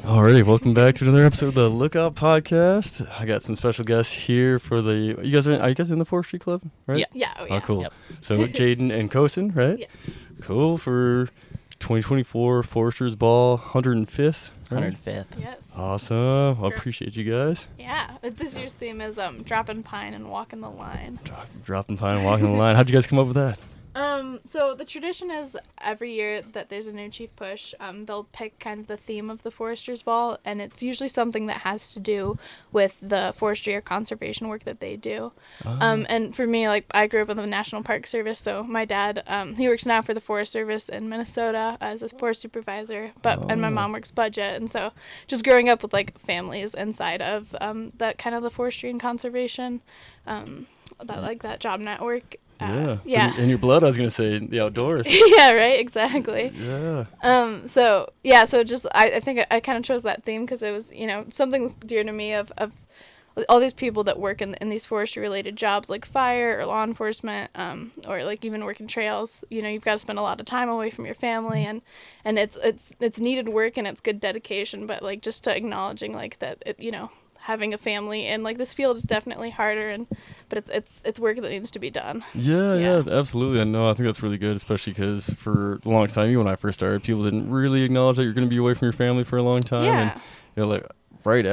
Alrighty, welcome back to another episode of the Lookout Podcast. I got some special guests here for the. Are you guys in the Forestry Club, right? Yeah. Yeah. Oh, yeah. Oh, cool. Yep. So Jaiden and Koson, right? Yeah. Cool for 2024 Foresters Ball 105th. Right? 105th. Yes. Awesome. I appreciate you guys. Yeah. This year's theme is dropping pine and walking the line. Dropping pine and walking the line. How'd you guys come up with that? So the tradition is every year that there's a new Chief Push, they'll pick kind of the theme of the Foresters Ball, and it's usually something that has to do with the forestry or conservation work that they do. And for me, like, I grew up in the National Park Service, so my dad, he works now for the Forest Service in Minnesota as a forest supervisor, and my mom works budget, and so just growing up with, like, families inside of that kind of the forestry and conservation, that job network. Yeah. So in your blood, I was going to say the outdoors. Yeah, right, exactly. Yeah. So just I think I kind of chose that theme because it was, something dear to me of all these people that work in these forestry related jobs like fire or law enforcement, or like even working trails. You've got to spend a lot of time away from your family, and it's needed work and it's good dedication, but like just to acknowledging like that having a family and like this field is definitely harder, but it's work that needs to be done. Yeah, absolutely. I know. I think that's really good, especially because for a long time, even when I first started, people didn't really acknowledge that you're going to be away from your family for a long time. Yeah. And like right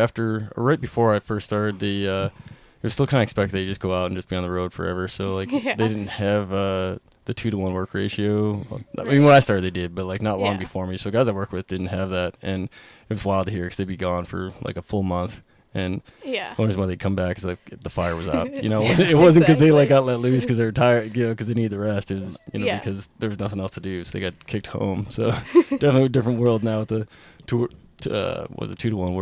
before I first started, it was still kind of expected that you just go out and just be on the road forever. So like they didn't have the 2-to-1 work ratio. I mean, when I started, they did, but like not long before me. So guys I work with didn't have that, and it was wild to hear because they'd be gone for like a full month. And the only reason why they come back is like the fire was out. It wasn't because they like got let loose because they were tired, because they need the rest. It was because there was nothing else to do, so they got kicked home. So definitely a different world now with the 2-to-1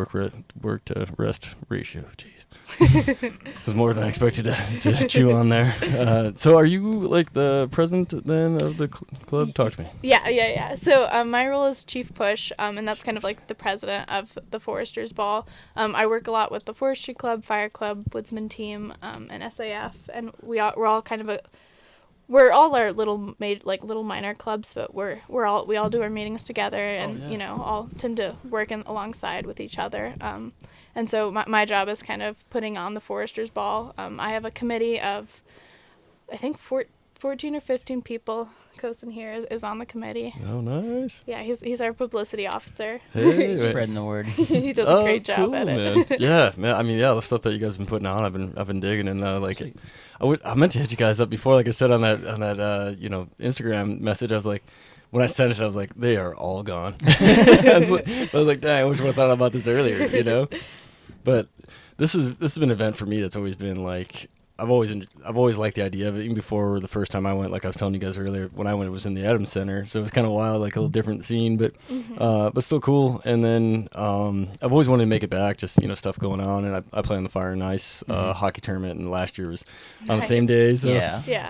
work to rest ratio. Jeez. It was more than I expected to chew on there. So are you like the president then of the club? Talk to me. Yeah. So my role is Chief Push, and that's kind of like the president of the Foresters Ball. I work a lot with the Forestry Club, Fire Club, Woodsman Team, and SAF, and we're all kind of we're all our little minor clubs, but we all do our meetings together, and all tend to work alongside with each other. And so my job is kind of putting on the Foresters Ball. I have a committee of, I think 14 or 15 people. Koson here is on the committee. Oh, nice. Yeah, he's our publicity officer. Hey, spreading the word. He does a great job at it. Man. Yeah, man. I mean, the stuff that you guys have been putting on, I've been digging, and I meant to hit you guys up before, like I said on that Instagram message. I was like, when I sent it, I was like, they are all gone. I was like, dang, I wish I would have thought about this earlier, But this has been an event for me that's always been like, I've always liked the idea of it. Even before the first time I went, like I was telling you guys earlier, when I went, it was in the Adams Center, so it was kind of wild, like a little different scene, but still cool. And then I've always wanted to make it back, just stuff going on, and I play on the Fire and Ice hockey tournament, and last year was on the same day, so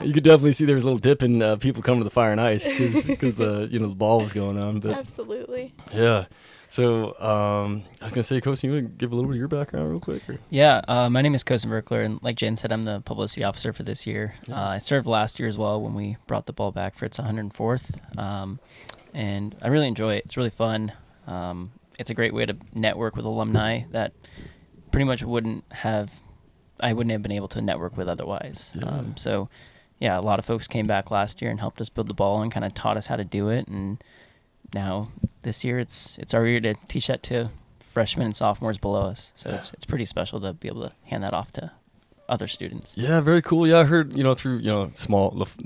you could definitely see there was a little dip in people coming to the Fire and Ice because the ball was going on. But absolutely. Yeah. So I was going to say, Koson, you want to give a little bit of your background real quick? Or? Yeah, my name is Koson Verkler, and like Jen said, I'm the publicity officer for this year. I served last year as well when we brought the ball back for its 104th, and I really enjoy it. It's really fun. It's a great way to network with alumni that pretty much I wouldn't have been able to network with otherwise. A lot of folks came back last year and helped us build the ball and kind of taught us how to do it, and now this year it's our year to teach that to freshmen and sophomores below us. So it's pretty special to be able to hand that off to other students. Yeah, very cool. Yeah, I heard through the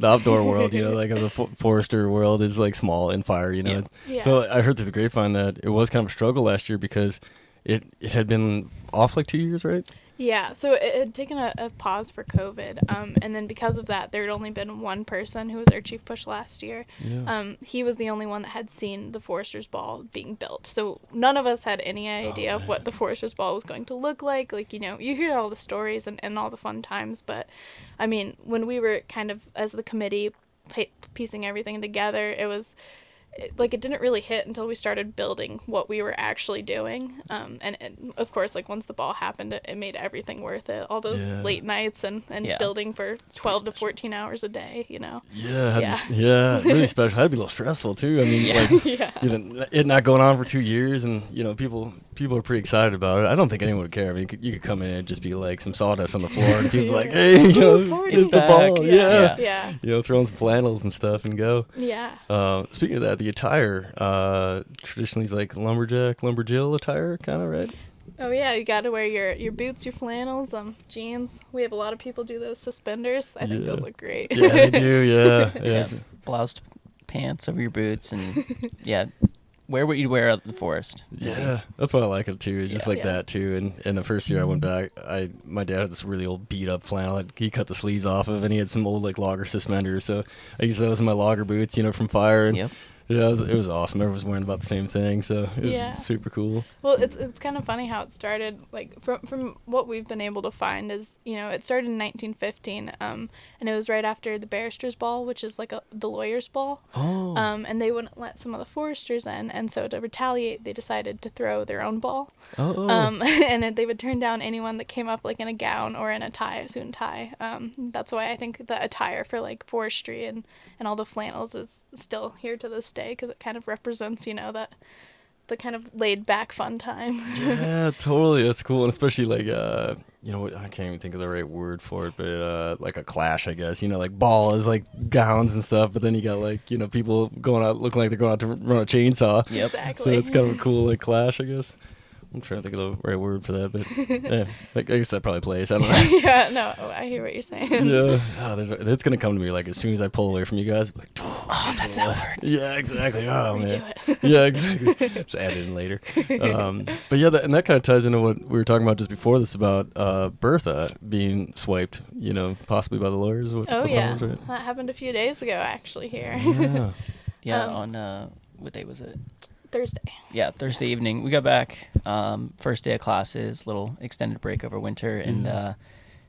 outdoor world, like the forester world is like small in fire, Yeah. So I heard through the grapevine that it was kind of a struggle last year because it had been off like 2 years, right? Yeah, so it had taken a pause for COVID, and then because of that, there had only been one person who was our Chief Push last year. Yeah. He was the only one that had seen the Foresters Ball being built, so none of us had any idea of what the Foresters Ball was going to look like. Like, you hear all the stories and all the fun times, but, I mean, when we were kind of, as the committee, piecing everything together, it was it didn't really hit until we started building what we were actually doing. And of course, like once the ball happened, it made everything worth it. All those late nights and building for 12 to 14 hours a day, you know. Really special. Had to be a little stressful too. I mean, like it not going on for 2 years, and you know, people are pretty excited about it. I don't think anyone would care. I mean, you could come in and just be like some sawdust on the floor, and people like, hey, you know, it's the ball, you know, throwing some flannels and stuff and go. Speaking of that, the attire, traditionally is like lumberjill attire, kind of, right? Oh yeah, you got to wear your boots, your flannels, jeans. We have a lot of people do those suspenders. I think those look great. Yeah, they do. Blouse, pants over your boots, and wear what you'd wear out in the forest. Yeah, that's why I like it too. It's just that too. And the first year I went back, my dad had this really old beat up flannel that he cut the sleeves off of, and he had some old like logger suspenders. So I used those in my logger boots, you know, from fire. And yeah, it was awesome. Everyone was wearing about the same thing, so it was super cool. Well, it's kind of funny how it started. Like from what we've been able to find is, you know, it started in 1915, and it was right after the barristers' ball, which is like the lawyers' ball. Oh. And they wouldn't let some of the foresters in, and so to retaliate, they decided to throw their own ball. Oh. And they would turn down anyone that came up like in a gown or in a suit and tie. That's why I think the attire for like forestry and all the flannels is still here to this day, because it kind of represents, you know, the kind of laid back fun time. Yeah, totally. That's cool. And especially like you know, I can't even think of the right word for it, but like a clash, I guess. You know, like ball is like gowns and stuff, but then you got like, you know, people going out looking like they're going out to run a chainsaw. Yep. Exactly. So it's kind of a cool like clash, I guess. I'm trying to think of the right word for that, but yeah, I guess that probably plays. I don't know. Yeah, no, I hear what you're saying. Yeah, it's gonna come to me like as soon as I pull away from you guys. Like, that's that word. Yeah, exactly. Oh man. Redo it. Yeah, exactly. Just add it in later. But yeah, and that kind of ties into what we were talking about just before this about Bertha being swiped. You know, possibly by the lawyers. What that was, right? That happened a few days ago, actually. Here. Yeah. On what day was it? Thursday. Yeah, Thursday evening. We got back, first day of classes, little extended break over winter, and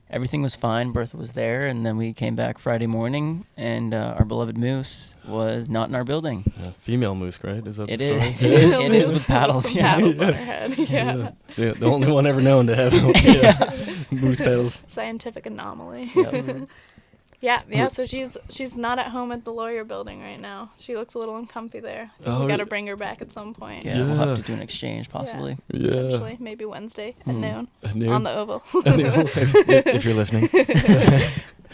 everything was fine. Bertha was there, and then we came back Friday morning, and our beloved moose was not in our building. Female moose, right? Is that the story? It is with paddles. With paddles on her head. Yeah. The only one ever known to have moose paddles. Scientific anomaly. Yep. Yeah. So she's not at home at the lawyer building right now. She looks a little uncomfy there. We got to bring her back at some point. Yeah, we'll have to do an exchange possibly. Yeah. Potentially, maybe Wednesday at noon. On the Oval. If you're listening.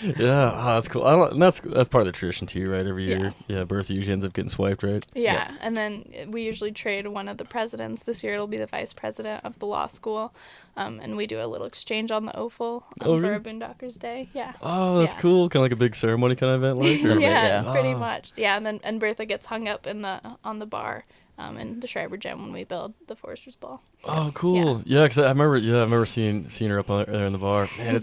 Yeah, that's cool. And that's part of the tradition too, right? Every year, Bertha usually ends up getting swiped, right? Yeah, and then we usually trade one of the presidents. This year it'll be the vice president of the law school, and we do a little exchange on the Oval for our Boondockers Day. Yeah. Oh, that's cool. Kind of like a big ceremony kind of event, like. Yeah, pretty much. Yeah, and Bertha gets hung up on the bar. In the Schreiber Gym when we build the Foresters Ball. Oh, cool. Yeah, because I remember seeing her up there in the bar. Man,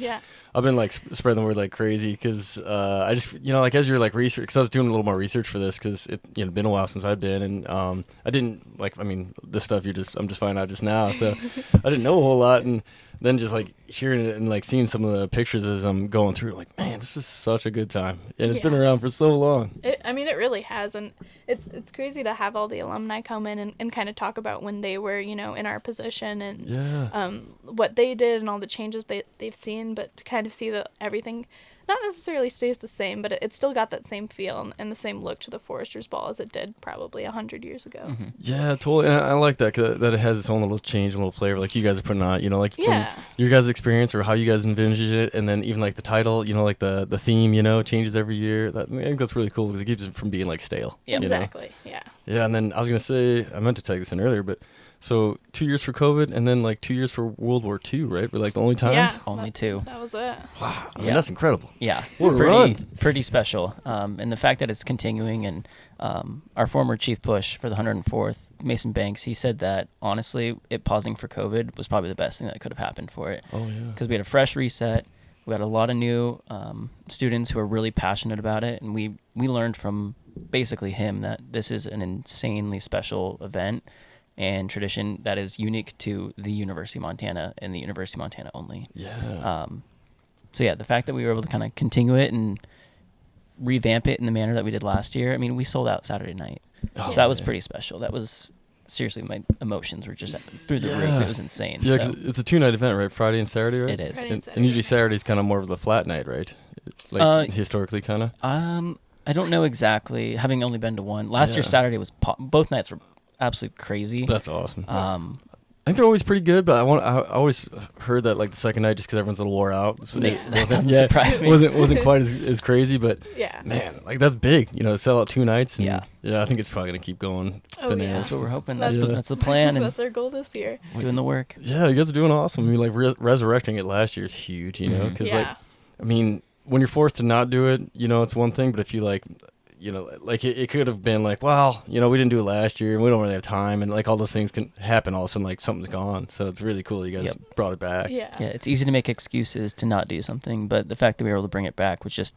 I've been like spreading the word like crazy because I just, you know, like as you're like research, because I was doing a little more research for this because it, you know, been a while since I've been, and I didn't like, I mean, this stuff I'm just finding out just now, so I didn't know a whole lot, and then just like hearing it and like seeing some of the pictures as I'm going through, like, man, this is such a good time, and it's been around for so long. It really has, and it's crazy to have all the alumni come in and kind of talk about when they were, you know, in our position and what they did and all the changes they've seen, but to kind of see that everything not necessarily stays the same, but it still got that same feel and the same look to the Foresters Ball as it did probably 100 years ago. Mm-hmm. Yeah, totally. And I like that, that it has its own little change, a little flavor, like you guys are putting on, you know, like from your guys' experience or how you guys envisioned it, and then even like the title, you know, like the theme, you know, changes every year. I think that's really cool because it keeps it from being like stale. Yeah, exactly. Know? Yeah. Yeah, and then I was going to say, I meant to take this in earlier, but so 2 years for COVID and then like 2 years for World War II, right? We're like the only times? Yeah, only two. That was it. Wow. I mean, that's incredible. Yeah. What a run. Pretty special. And the fact that it's continuing, and our former Chief Push for the 104th, Mason Banks, he said that honestly, it pausing for COVID was probably the best thing that could have happened for it. Oh, yeah. Because we had a fresh reset. We had a lot of new students who are really passionate about it, and we learned from basically him that this is an insanely special event and tradition that is unique to the University of Montana and the University of Montana only. Yeah. So yeah, the fact that we were able to kind of continue it and revamp it in the manner that we did last year. I mean, we sold out Saturday night, Oh, so that was man. pretty special. That was seriously, my emotions were just through the roof. Yeah. It was insane. Yeah, So 'cause it's a 2-night event, right? Friday and Saturday, right? it is. Friday And usually Saturday's kind of more of the flat night, right? It's like historically, kind of. I don't know exactly, having only been to one. Last year Yeah. Saturday was both nights were absolutely crazy. That's awesome. Um, I think they're always pretty good, but I always heard that like the second night, just because everyone's a little wore out, so Makes- it that wasn't- doesn't surprise me. wasn't quite as crazy, but Yeah. man, like that's big, to sell out 2 nights. And Yeah. I think it's probably gonna keep going Oh, bananas. yeah. that's what we're hoping. That's That's the plan, and That's our goal this year. doing the work. Yeah, you guys are doing awesome. I mean, like resurrecting it last year is huge, Mhm. because Yeah. like, I mean, when you're forced to not do it, it's one thing, but if you like, like it could have been like, well, we didn't do it last year and we don't really have time, and like all those things can happen all of a sudden, like something's gone. So it's really cool you guys Yep. brought it back. Yeah. Yeah, it's easy to make excuses to not do something, but the fact that we were able to bring it back was just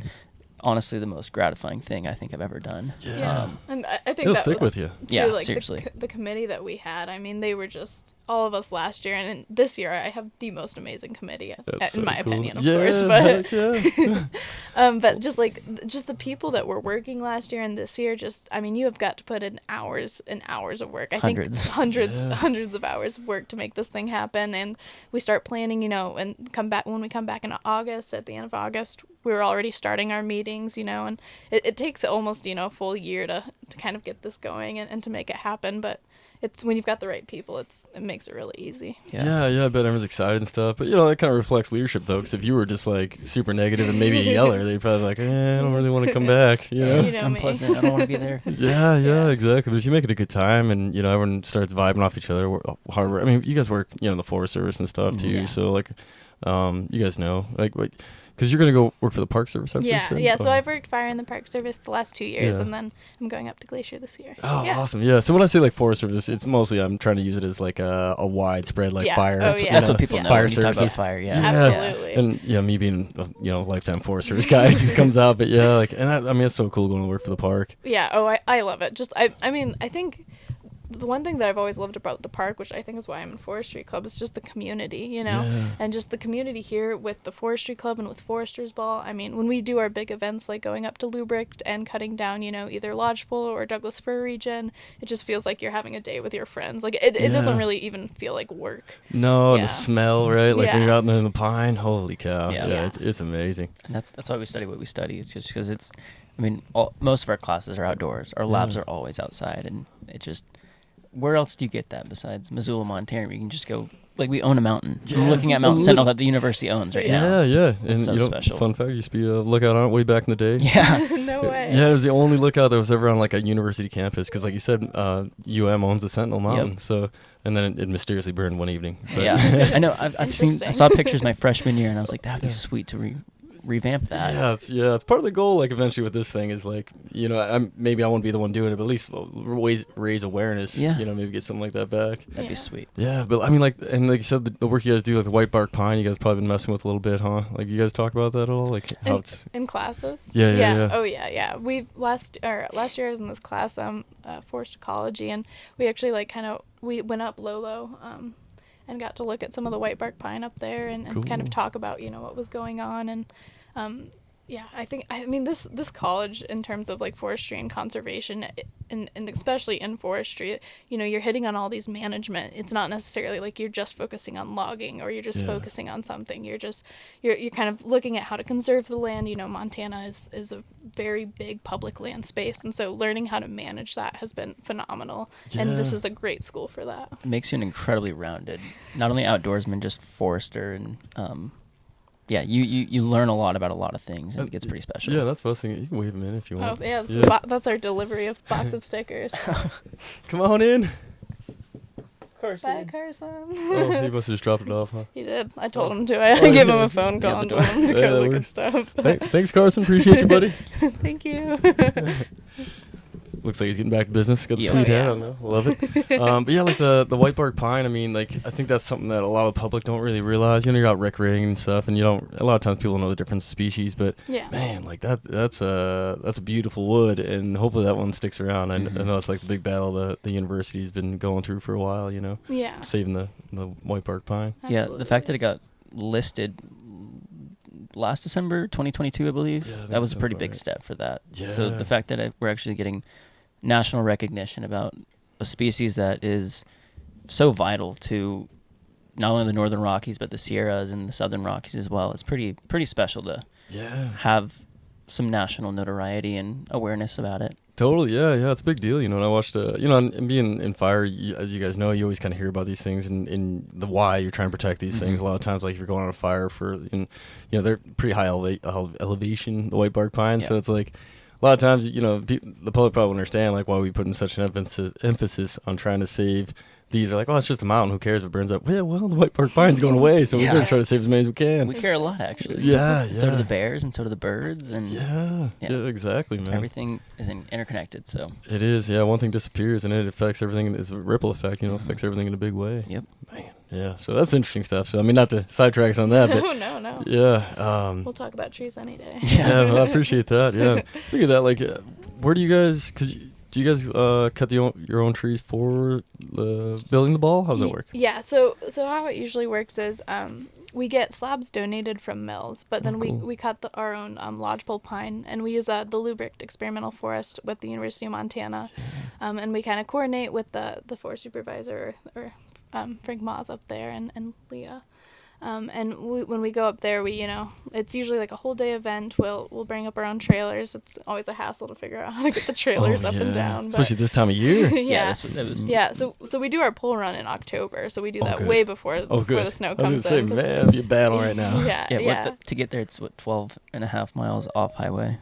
honestly the most gratifying thing I think I've ever done. Yeah. And I think It'll that stick was with you. too, Yeah, like seriously. the committee that we had. I mean, they were just all of us last year, and this year I have the most amazing committee, That's in so my cool. opinion, of Yeah, course. But heck yeah. but just the people that were working last year and this year, I mean, you have got to put in hours and hours of work. I Hundreds. think hundreds, Yeah. hundreds of hours of work to make this thing happen. And we start planning, and when we come back in August, at the end of August, we were already starting our meetings, and it takes almost, a full year to kind of get this going and to make it happen. But it's when you've got the right people, it makes it really easy. Yeah, I bet everyone's excited and stuff. But that kind of reflects leadership, though. Because if you were just like super negative and maybe a yeller, they'd probably be like, I don't really want to come back. You know? You know me. Unpleasant. I don't want to be there. Yeah, exactly. But if you make it a good time and everyone starts vibing off each other, hard work. I mean, you guys work in the Forest Service and stuff too. Yeah. So like, you guys know because you're gonna go work for the Park Service after this. Yeah. So I've worked fire in the Park Service the last 2 years, Yeah. and then I'm going up to Glacier this year. Oh, Yeah. awesome! Yeah. So when I say like Forest Service, it's mostly I'm trying to use it as like a widespread like Yeah. fire. Oh, yeah. That's what people Yeah. know Fire when you talk about services. fire. Yeah. Absolutely. And me being a lifetime Forest Service guy, it just comes out. But yeah, like, and I mean, it's so cool going to work for the park. Yeah. Oh, I love it. I mean, I think the one thing that I've always loved about the park, which I think is why I'm in Forestry Club, is just the community, Yeah. and just the community here with the Forestry Club and with Foresters Ball. I mean, when we do our big events like going up to Lubricht and cutting down, either Lodgepole or Douglas Fir region, it just feels like you're having a day with your friends. Like it doesn't Yeah. really even feel like work. No, and Yeah. the smell, right? Like when Yeah. you're out there in the pine, holy cow! Yeah. Yeah, Yeah. it's amazing. And that's why we study what we study. It's just because most of our classes are outdoors. Our labs Yeah. are always outside, and it just, where else do you get that besides Missoula, Montana? Where you can just go, like we own a mountain. Yeah. I'm looking at Mount Sentinel that the university owns right now. Yeah. And so special. fun fact, used to be a lookout on it way back in the day. Yeah. No way. Yeah, it was the only lookout that was ever on like a university campus because, like you said, UM owns the Sentinel Mountain. Yep. So, and then it mysteriously burned one evening. But Yeah. I know. I Interesting. saw pictures my freshman year, and I was like, that'd be sweet to revamp that. Yeah, it's part of the goal. Like eventually with this thing is like, maybe I won't be the one doing it, but at least raise awareness. Yeah. Maybe get something like that back. That'd be Yeah. sweet. Yeah, but I mean, like you said, the work you guys do, like the white bark pine, you guys probably been messing with a little bit, huh? Like you guys talk about that at all? Like how it's In classes? Yeah. Oh yeah. We last year I was in this class, forest ecology, and we actually we went up Lolo, and got to look at some of the white bark pine up there and kind of Cool. talk about what was going on. And I mean this college, in terms of like forestry and conservation, and especially in forestry, you're hitting on all these management. It's not necessarily like you're just focusing on logging or you're just Yeah. focusing on something. You're kind of looking at how to conserve the land. Montana is a very big public land space, and so learning how to manage that has been phenomenal. And this Yeah. is a great school for that. It makes you an incredibly rounded, not only outdoorsman, just forester, and yeah, you learn a lot about a lot of things, and it gets pretty special. Yeah, that's what I was thinking. You can wave them in if you Oh want. yeah, that's our delivery of box of stickers. Come on in. Bye, Carson. Oh, he must have just dropped it off, huh? He did. I told him to. I gave him a phone Yeah, call the and door. told him to Yeah, go that look at works. stuff. Thanks, Carson. Appreciate you, buddy. Thank you. Looks like he's getting back to business. Got the Yeah. sweet Oh, hat yeah. on though. Love it. But yeah, like the white bark pine. I mean, like I think that's something that a lot of the public don't really realize. You're out recreating and stuff, and a lot of times people don't know the different species. But Yeah. man, like that's a beautiful wood, and hopefully that one sticks around. I know it's like the big battle that the university's been going through for a while. Yeah. Saving the white bark pine. Yeah, the fact that it got listed last December 2022, I believe. Yeah, I think that was a so, pretty big right. step for that. Yeah. So the fact that we're actually getting national recognition about a species that is so vital to not only the Northern Rockies but the Sierras and the Southern Rockies as well. It's pretty special to have some national notoriety and awareness about it. Totally, yeah, it's a big deal, you know. And I watched, and being in fire, as you guys know, you always kind of hear about these things and the why you're trying to protect these things. A lot of times, like if you're going on a fire they're pretty high elevation, the white bark pines. So it's like a lot of times, the public probably won't understand like why we put in such an emphasis on trying to save these. Are like, oh, it's just a mountain. Who cares if it burns up? Well, the white bark pine's going away, so we're going to try to save as many as we can. We care a lot, actually. Yeah. So do the bears, and so do the birds, and yeah, exactly, man. Everything is interconnected. So it is. Yeah, one thing disappears, and it affects everything. It's a ripple effect. Affects everything in a big way. Yep. Man. Yeah. So that's interesting stuff. So I mean, not to sidetrack us on that, but no. Yeah. We'll talk about trees any day. Yeah, well, I appreciate that. Yeah. Speaking of that, like, where do you guys? Do you guys cut your own trees for building the ball? How does that work? Yeah, so how it usually works is we get slabs donated from mills, but then we cut our own lodgepole pine, and we use the Lubrict Experimental Forest with the University of Montana, and we kind of coordinate with the forest supervisor or Frank Maas up there and Leah. And when we go up there, it's usually like a whole day event. We'll bring up our own trailers. It's always a hassle to figure out how to get the trailers up and down. Especially this time of year. Yeah. So we do our pole run in October. So we do that way before the snow comes in. I was going to say, man, it'd be a battle right now. Yeah. To get there, it's 12.5 miles off highway.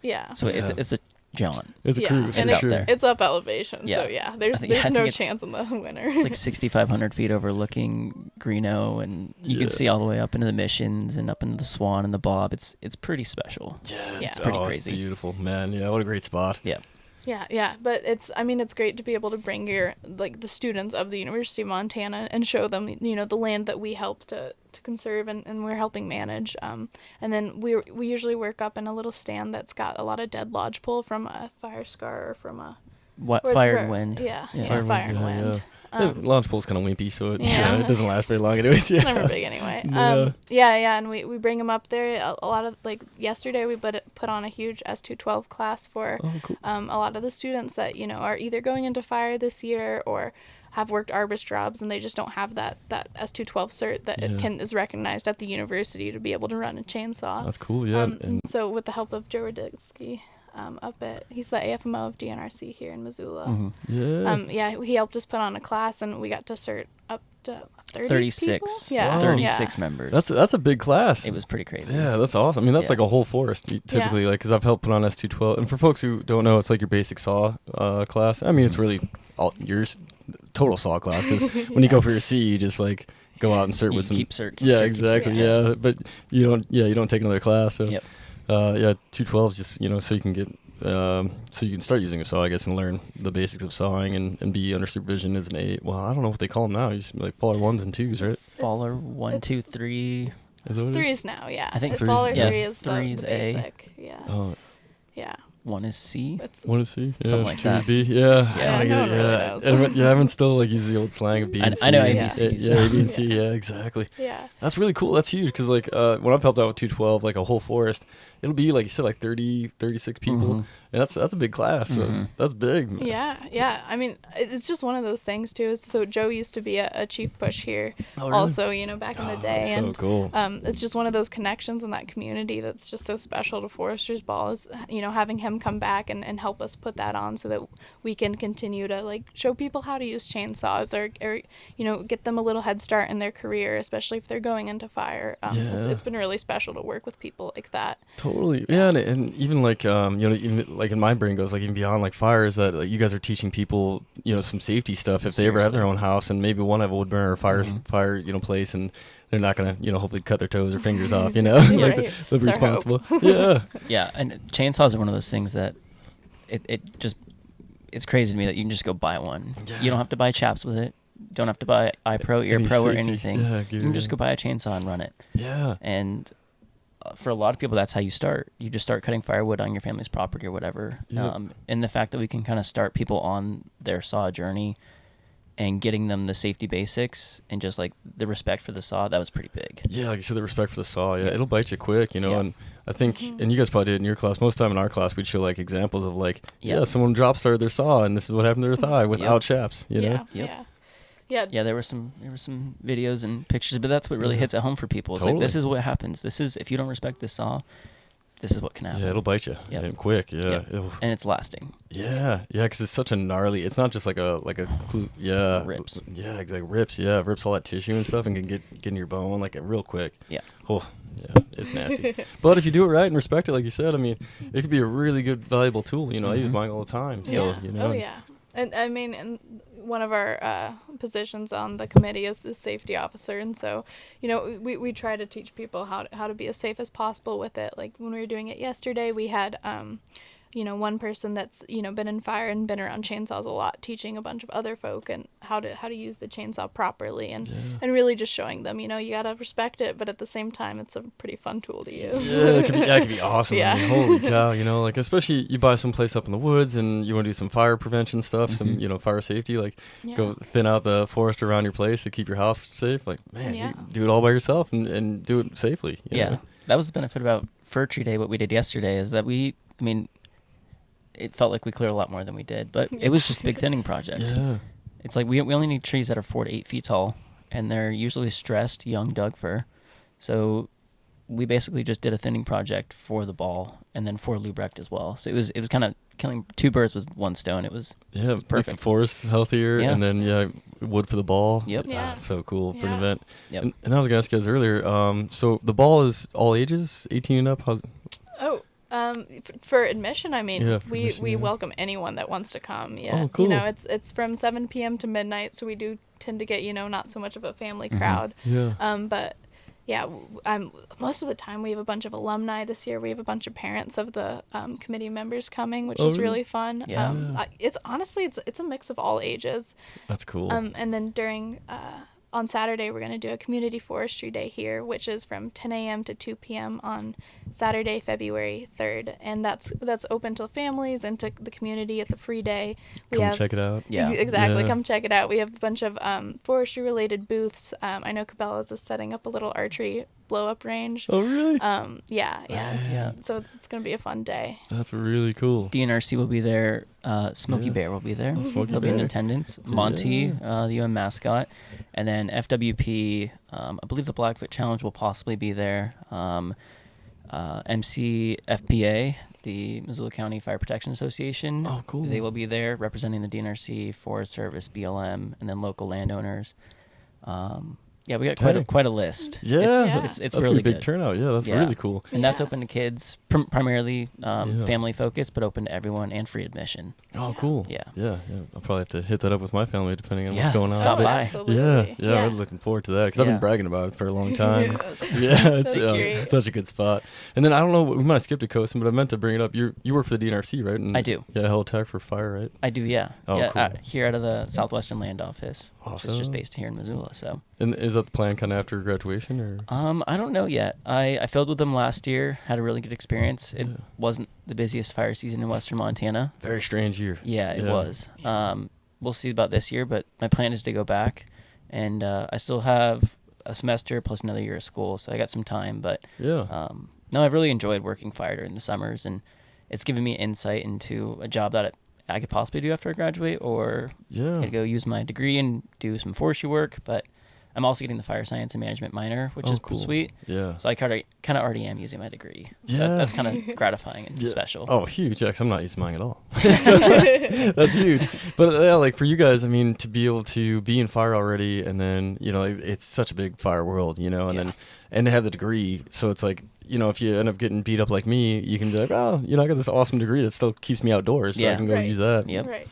Yeah. So it's a jaunt. It's a cruise. And it's up there. It's up elevation. Yeah. So there's no chance in the winter. It's like 6,500 feet overlooking Greeno, and you can see all the way up into the Missions and up into the Swan and the Bob. It's pretty special. Yeah, it's pretty crazy. Beautiful, man. Yeah, what a great spot. Yeah. Yeah, but it's great to be able to bring the students of the University of Montana and show them, the land that we help to conserve and we're helping manage. And then we usually work up in a little stand that's got a lot of dead lodgepole from a fire scar or from a fire and wind. Yeah, fire and wind. Lodgepole's kind of wimpy, so it doesn't last very long anyways. It's never big anyway. And we bring them up there. A lot of, like, yesterday we put on a huge S212 class for a lot of the students that, are either going into fire this year or have worked arborist jobs, and they just don't have that S212 cert that is recognized at the university to be able to run a chainsaw. That's cool, yeah. And so with the help of Joe Radinsky, he's the AFMO of DNRC here in Missoula. Mm-hmm. He helped us put on a class, and we got to cert up to 36. People? Yeah, 36 members. That's a big class. It was pretty crazy. Yeah, that's awesome. I mean, that's like a whole forest typically, like, because I've helped put on S212, and for folks who don't know, it's like your basic saw class. I mean, it's really all yours, total saw class, because when you go for your C, you just like go out and cert with some. Keep cert. Exactly. Yeah, but you don't take another class. So. Yep. 212 is just so you can get so you can start using a saw, I guess, and learn the basics of sawing and be under supervision as an A. Well, I don't know what they call them now. You just like faller 1s and 2s, right? Faller 1, 2, 3. Is that what it is? 3s now, yeah. I think faller 3 is the 3's A. basic. Yeah. Oh. Yeah. 1 is C. 1 is C. Yeah. Something like 2 that. is B. Yeah. Yeah. No one really knows. Everyone still like uses the old slang of B and C. I know ABC. Yeah, A, B, and C. Yeah, exactly. Yeah. That's really cool. That's huge because like when I've helped out with 212, like a whole forest, it'll be like you said, like 30, 36 people, and that's a big class. So that's big. Man. Yeah. I mean, it's just one of those things too. So Joe used to be a chief push here, really? also, back in the day, that's and so cool. it's just one of those connections in that community that's just so special to Foresters Ball. Is having him come back and help us put that on so that we can continue to like show people how to use chainsaws or get them a little head start in their career, especially if they're going into fire. It's been really special to work with people like that. Totally, yeah, and even like even like in my brain goes like even beyond like fire is that like you guys are teaching people some safety stuff if they ever have their own house and maybe one have a wood burner or fire place and they're not gonna hopefully cut their toes or fingers off like Right. they'll be responsible. Yeah, and chainsaws are one of those things that it's crazy to me that you can just go buy one. Yeah. You don't have to buy chaps with it. Don't have to buy iPro, EarPro, or anything. Yeah, you can just go buy a chainsaw and run it. Yeah. And for a lot of people, that's how you start. You just start cutting firewood on your family's property or whatever. Yep. And the fact that we can kind of start people on their saw journey and getting them the safety basics and just like the respect for the saw, that was pretty big. Yeah, like you said, the respect for the saw. Yeah, it'll bite you quick, you know. Yeah. And I think, and you guys probably did in your class. Most of the time in our class, we'd show like examples of like, Yep. someone drop started their saw, and this is what happened to their thigh without chaps. You know. Yep. Yeah. There were some videos and pictures, but that's what really hits at home for people. It's like, Totally. this is what happens. This is, if you don't respect this saw, this is what can happen. Yeah, it'll bite you. Yep. And quick. Yeah. Yep. Ew. And it's lasting. Yeah, because it's such a gnarly. It's not just like a Rips. Yeah, exactly. Rips. Yeah, rips all that tissue and stuff and can get in your bone like real quick. Yeah. Oh, yeah, it's nasty. But if you do it right and respect it, like you said, I mean, it could be a really good, valuable tool. You know, I use mine all the time. Still, you know. Oh yeah. And I mean, and one of our positions on the committee is safety officer, and so you know we try to teach people how to be as safe as possible with it. Like when we were doing it yesterday, we had one person that's been in fire and been around chainsaws a lot, teaching a bunch of other folk and how to use the chainsaw properly, and really just showing them you gotta respect it, but at the same time it's a pretty fun tool to use. Yeah, it could be awesome. Yeah. I mean, holy cow, like especially you buy some place up in the woods and you want to do some fire prevention stuff, some fire safety, like go thin out the forest around your place to keep your house safe. Like man, you do it all by yourself and do it safely. You know? That was the benefit about Fir Tree Day. What we did yesterday is that it felt like we cleared a lot more than we did, but it was just a big thinning project. Yeah. It's like we only need trees that are 4 to 8 feet tall, and they're usually stressed young Doug fir. So we basically just did a thinning project for the ball and then for Lubrecht as well. So it was kind of killing 2 birds with 1 stone. It was makes the perfect. forest healthier, and then wood for the ball. Yep. Yeah. So cool for an event. Yep. And I was gonna ask you guys earlier. So the ball is all ages, 18 and up. How's For admission, I mean, we yeah. welcome anyone that wants to come. Yeah. Oh, cool. It's from 7 p.m. to midnight, so we do tend to get, not so much of a family crowd. Yeah. But yeah, most of the time we have a bunch of alumni this year. We have a bunch of parents of the committee members coming, which is really fun. Yeah. It's honestly, it's a mix of all ages. That's cool. And then during on Saturday, we're going to do a community forestry day here, which is from 10 a.m. to 2 p.m. on Saturday, February 3rd. And that's open to families and to the community. It's a free day. Come check it out. Yeah. Exactly. Yeah. Come check it out. We have a bunch of forestry-related booths. I know Cabela's is setting up a little archery blow-up range. Oh, really? Yeah. So it's going to be a fun day. That's really cool. DNRC will be there. Smokey Bear will be there. Smokey He'll be in Bear. attendance. Monty, the UN mascot. And then FWP, I believe the Blackfoot Challenge will possibly be there. MCFPA, the Missoula County Fire Protection Association. Oh, cool. They will be there representing the DNRC, Forest Service, BLM, and then local landowners. We got quite a list. Yeah. It's that's really a big good. turnout. Yeah, that's really cool. And that's open to kids, primarily family focused, but open to everyone and free admission. Oh, cool. Yeah. I'll probably have to hit that up with my family depending on what's going on. Stop But by. Absolutely. Yeah, I'm looking forward to that because I've been bragging about it for a long time. It's It's such a good spot. And then I don't know, we might have skipped a Koson, but I meant to bring it up. You work for the DNRC, right? And I do. Yeah, Hell Tech for fire, right? I do, yeah. Oh, cool. Here out of the Southwestern Land Office, which is Awesome. just based here in Missoula. So, And is that the plan kind of after graduation, or? I don't know yet. I filled with them last year, had a really good experience. It wasn't the busiest fire season in Western Montana. Very strange year. Yeah, it was. We'll see about this year, but my plan is to go back, and I still have a semester plus another year of school, so I got some time. But no, I've really enjoyed working fire during the summers, and it's given me insight into a job that I could possibly do after I graduate, or I could go use my degree and do some forestry work. But I'm also getting the fire science and management minor, which is cool. sweet. Yeah. So I kind of already am using my degree. So Yeah. that's kind of gratifying and special. Oh, huge. Yeah, 'cause I'm not using mine at all. So, that's huge. But like for you guys, I mean, to be able to be in fire already, and then, it's such a big fire world, and to have the degree. So it's like, if you end up getting beat up like me, you can be like, oh, I got this awesome degree that still keeps me outdoors. So I can go use that. Yep. Right.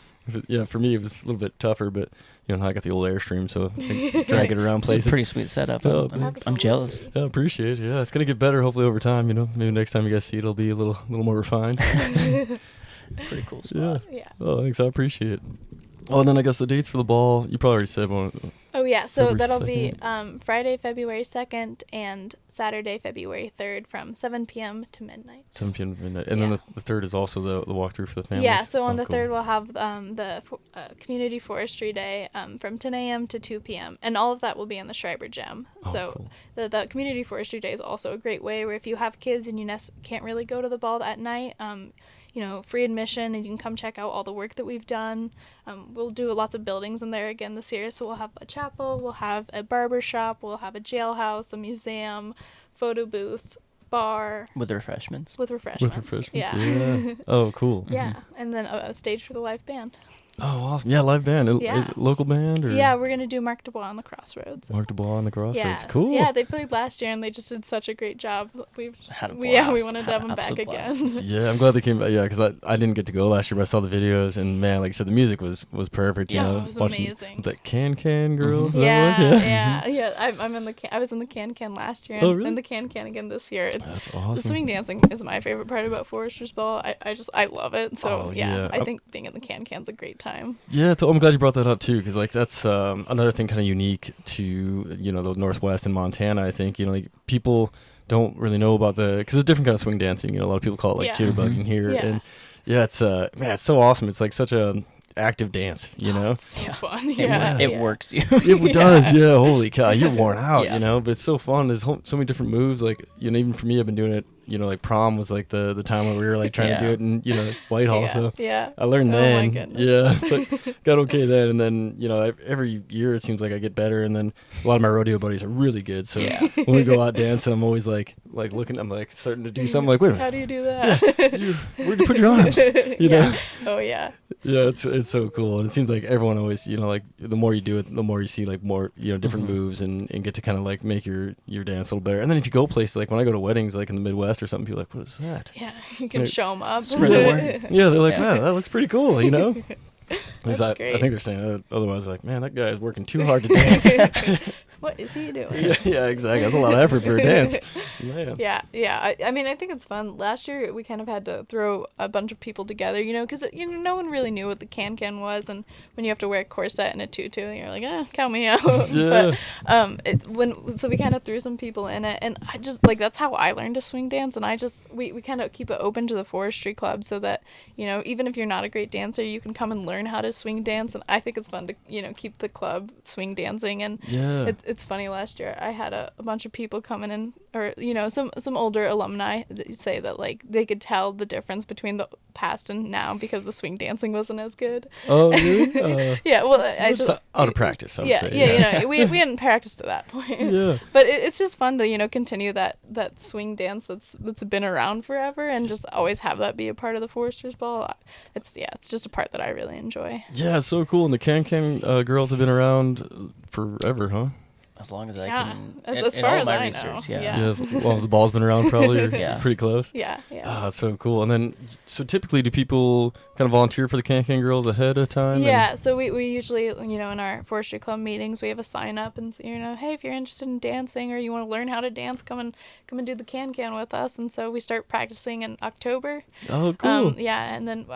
For me, it was a little bit tougher, but I got the old Airstream, so I can drag it around It's places. a pretty sweet setup. Oh, I'm jealous. I appreciate it. Yeah, it's gonna get better hopefully over time. Maybe next time you guys see it, it'll be a little more refined. It's a pretty cool spot. Yeah. Oh, thanks. I appreciate it. Oh, and then I guess the dates for the ball, you probably already said one. Oh, yeah. So February that'll be 2nd. Friday, February 2nd and Saturday, February 3rd from 7 p.m. to midnight. 7 p.m. to midnight. And Yeah. then the 3rd is also the walkthrough for the families? Yeah, so on the cool. 3rd we'll have the Community Forestry Day from 10 a.m. to 2 p.m. And all of that will be in the Schreiber Gym. Oh, So cool. the Community Forestry Day is also a great way where if you have kids and you can't really go to the ball at night, free admission, and you can come check out all the work that we've done. We'll do lots of buildings in there again this year. So we'll have a chapel, we'll have a barber shop, we'll have a jailhouse, a museum, photo booth, bar. With refreshments. With refreshments. Yeah. Oh, cool. Yeah, and then a stage for the live band. Oh, awesome. Yeah, live band. Yeah. Is it local band? Or? Yeah, we're going to do Mark Dubois on the Crossroads. Mark Dubois on the Crossroads. Yeah. Cool. Yeah, they played last year and they just did such a great job. Had a we blast. wanted to Had have an them back absolute again. blast. Yeah, I'm glad they came back. Yeah, because I didn't get to go last year, but I saw the videos, and man, like I said, the music was perfect. Yeah, you know, it was watching amazing. The Can Girls. Yeah, That was? yeah. I was in the Can last year and, Oh, really? and the Can again this year. That's The awesome. swing dancing is my favorite part about Foresters Ball. I love it. So Oh, yeah. I think being in the Can's a great time. Yeah, I'm glad you brought that up too, because like that's another thing kind of unique to the Northwest and Montana. I think like people don't really know about because it's a different kind of swing dancing. A lot of people call it like Yeah. jitterbugging here, Yeah. and yeah, it's man, it's so awesome. It's like such a active dance, It's so Yeah. fun. It, Yeah. it yeah. works you. It does, yeah. Holy cow, you're worn out, Yeah. but it's so fun. There's so many different moves. Like even for me, I've been doing it. Like prom was like the time when we were like trying to do it in Whitehall. Yeah. So Yeah. I learned Oh, then. my goodness. Yeah, so got okay then, and then every year it seems like I get better, and then a lot of my rodeo buddies are really good. So Yeah. when we go out dancing, I'm always like looking, I'm like starting to do something. Like, wait a How minute, do you do that? where'd you put your arms? You know? Oh yeah. Yeah, it's so cool, and it seems like everyone always like the more you do it, the more you see like more different moves and get to kind of like make your dance a little better. And then if you go places like when I go to weddings like in the Midwest or something, people are like, what is that? Yeah. You can Like, show them up. Spread the word. Yeah, they're like, Yeah. man, that looks pretty cool, That's I great. think they're saying that. Otherwise, like, man, that guy is working too hard to dance. What is he doing? yeah, exactly. That's a lot of effort for a dance. Man. Yeah. I mean, I think it's fun. Last year, we kind of had to throw a bunch of people together, because no one really knew what the can was, and when you have to wear a corset and a tutu, you're like, count me out. Yeah. But so we kind of threw some people in it, and I just that's how I learned to swing dance, and we kind of keep it open to the forestry club so that even if you're not a great dancer, you can come and learn how to swing dance, and I think it's fun to keep the club swing dancing, and Yeah. it's funny. Last year I had a bunch of people coming in, or some older alumni that say that like they could tell the difference between the past and now because the swing dancing wasn't as good. Oh, really? Yeah, well, I just Out of practice, I would yeah, say. yeah, we hadn't practiced at that point. Yeah. But it's just fun to continue that swing dance that's been around forever and just always have that be a part of the Foresters Ball. It's just a part that I really enjoy. Yeah, it's so cool. And the Can girls have been around forever, huh? As long as I Yeah, can. as in far all as my I know. research, Yeah. Yeah, as long as the ball's been around, probably. Or Yeah. pretty close. Yeah, yeah. Ah, it's so cool. And then, so typically, do people kind of volunteer for the Can girls ahead of time? Yeah, so we usually, in our forestry club meetings, we have a sign up and, hey, if you're interested in dancing or you want to learn how to dance, come and do the Can with us. And so we start practicing in October. Oh, cool. Yeah, and then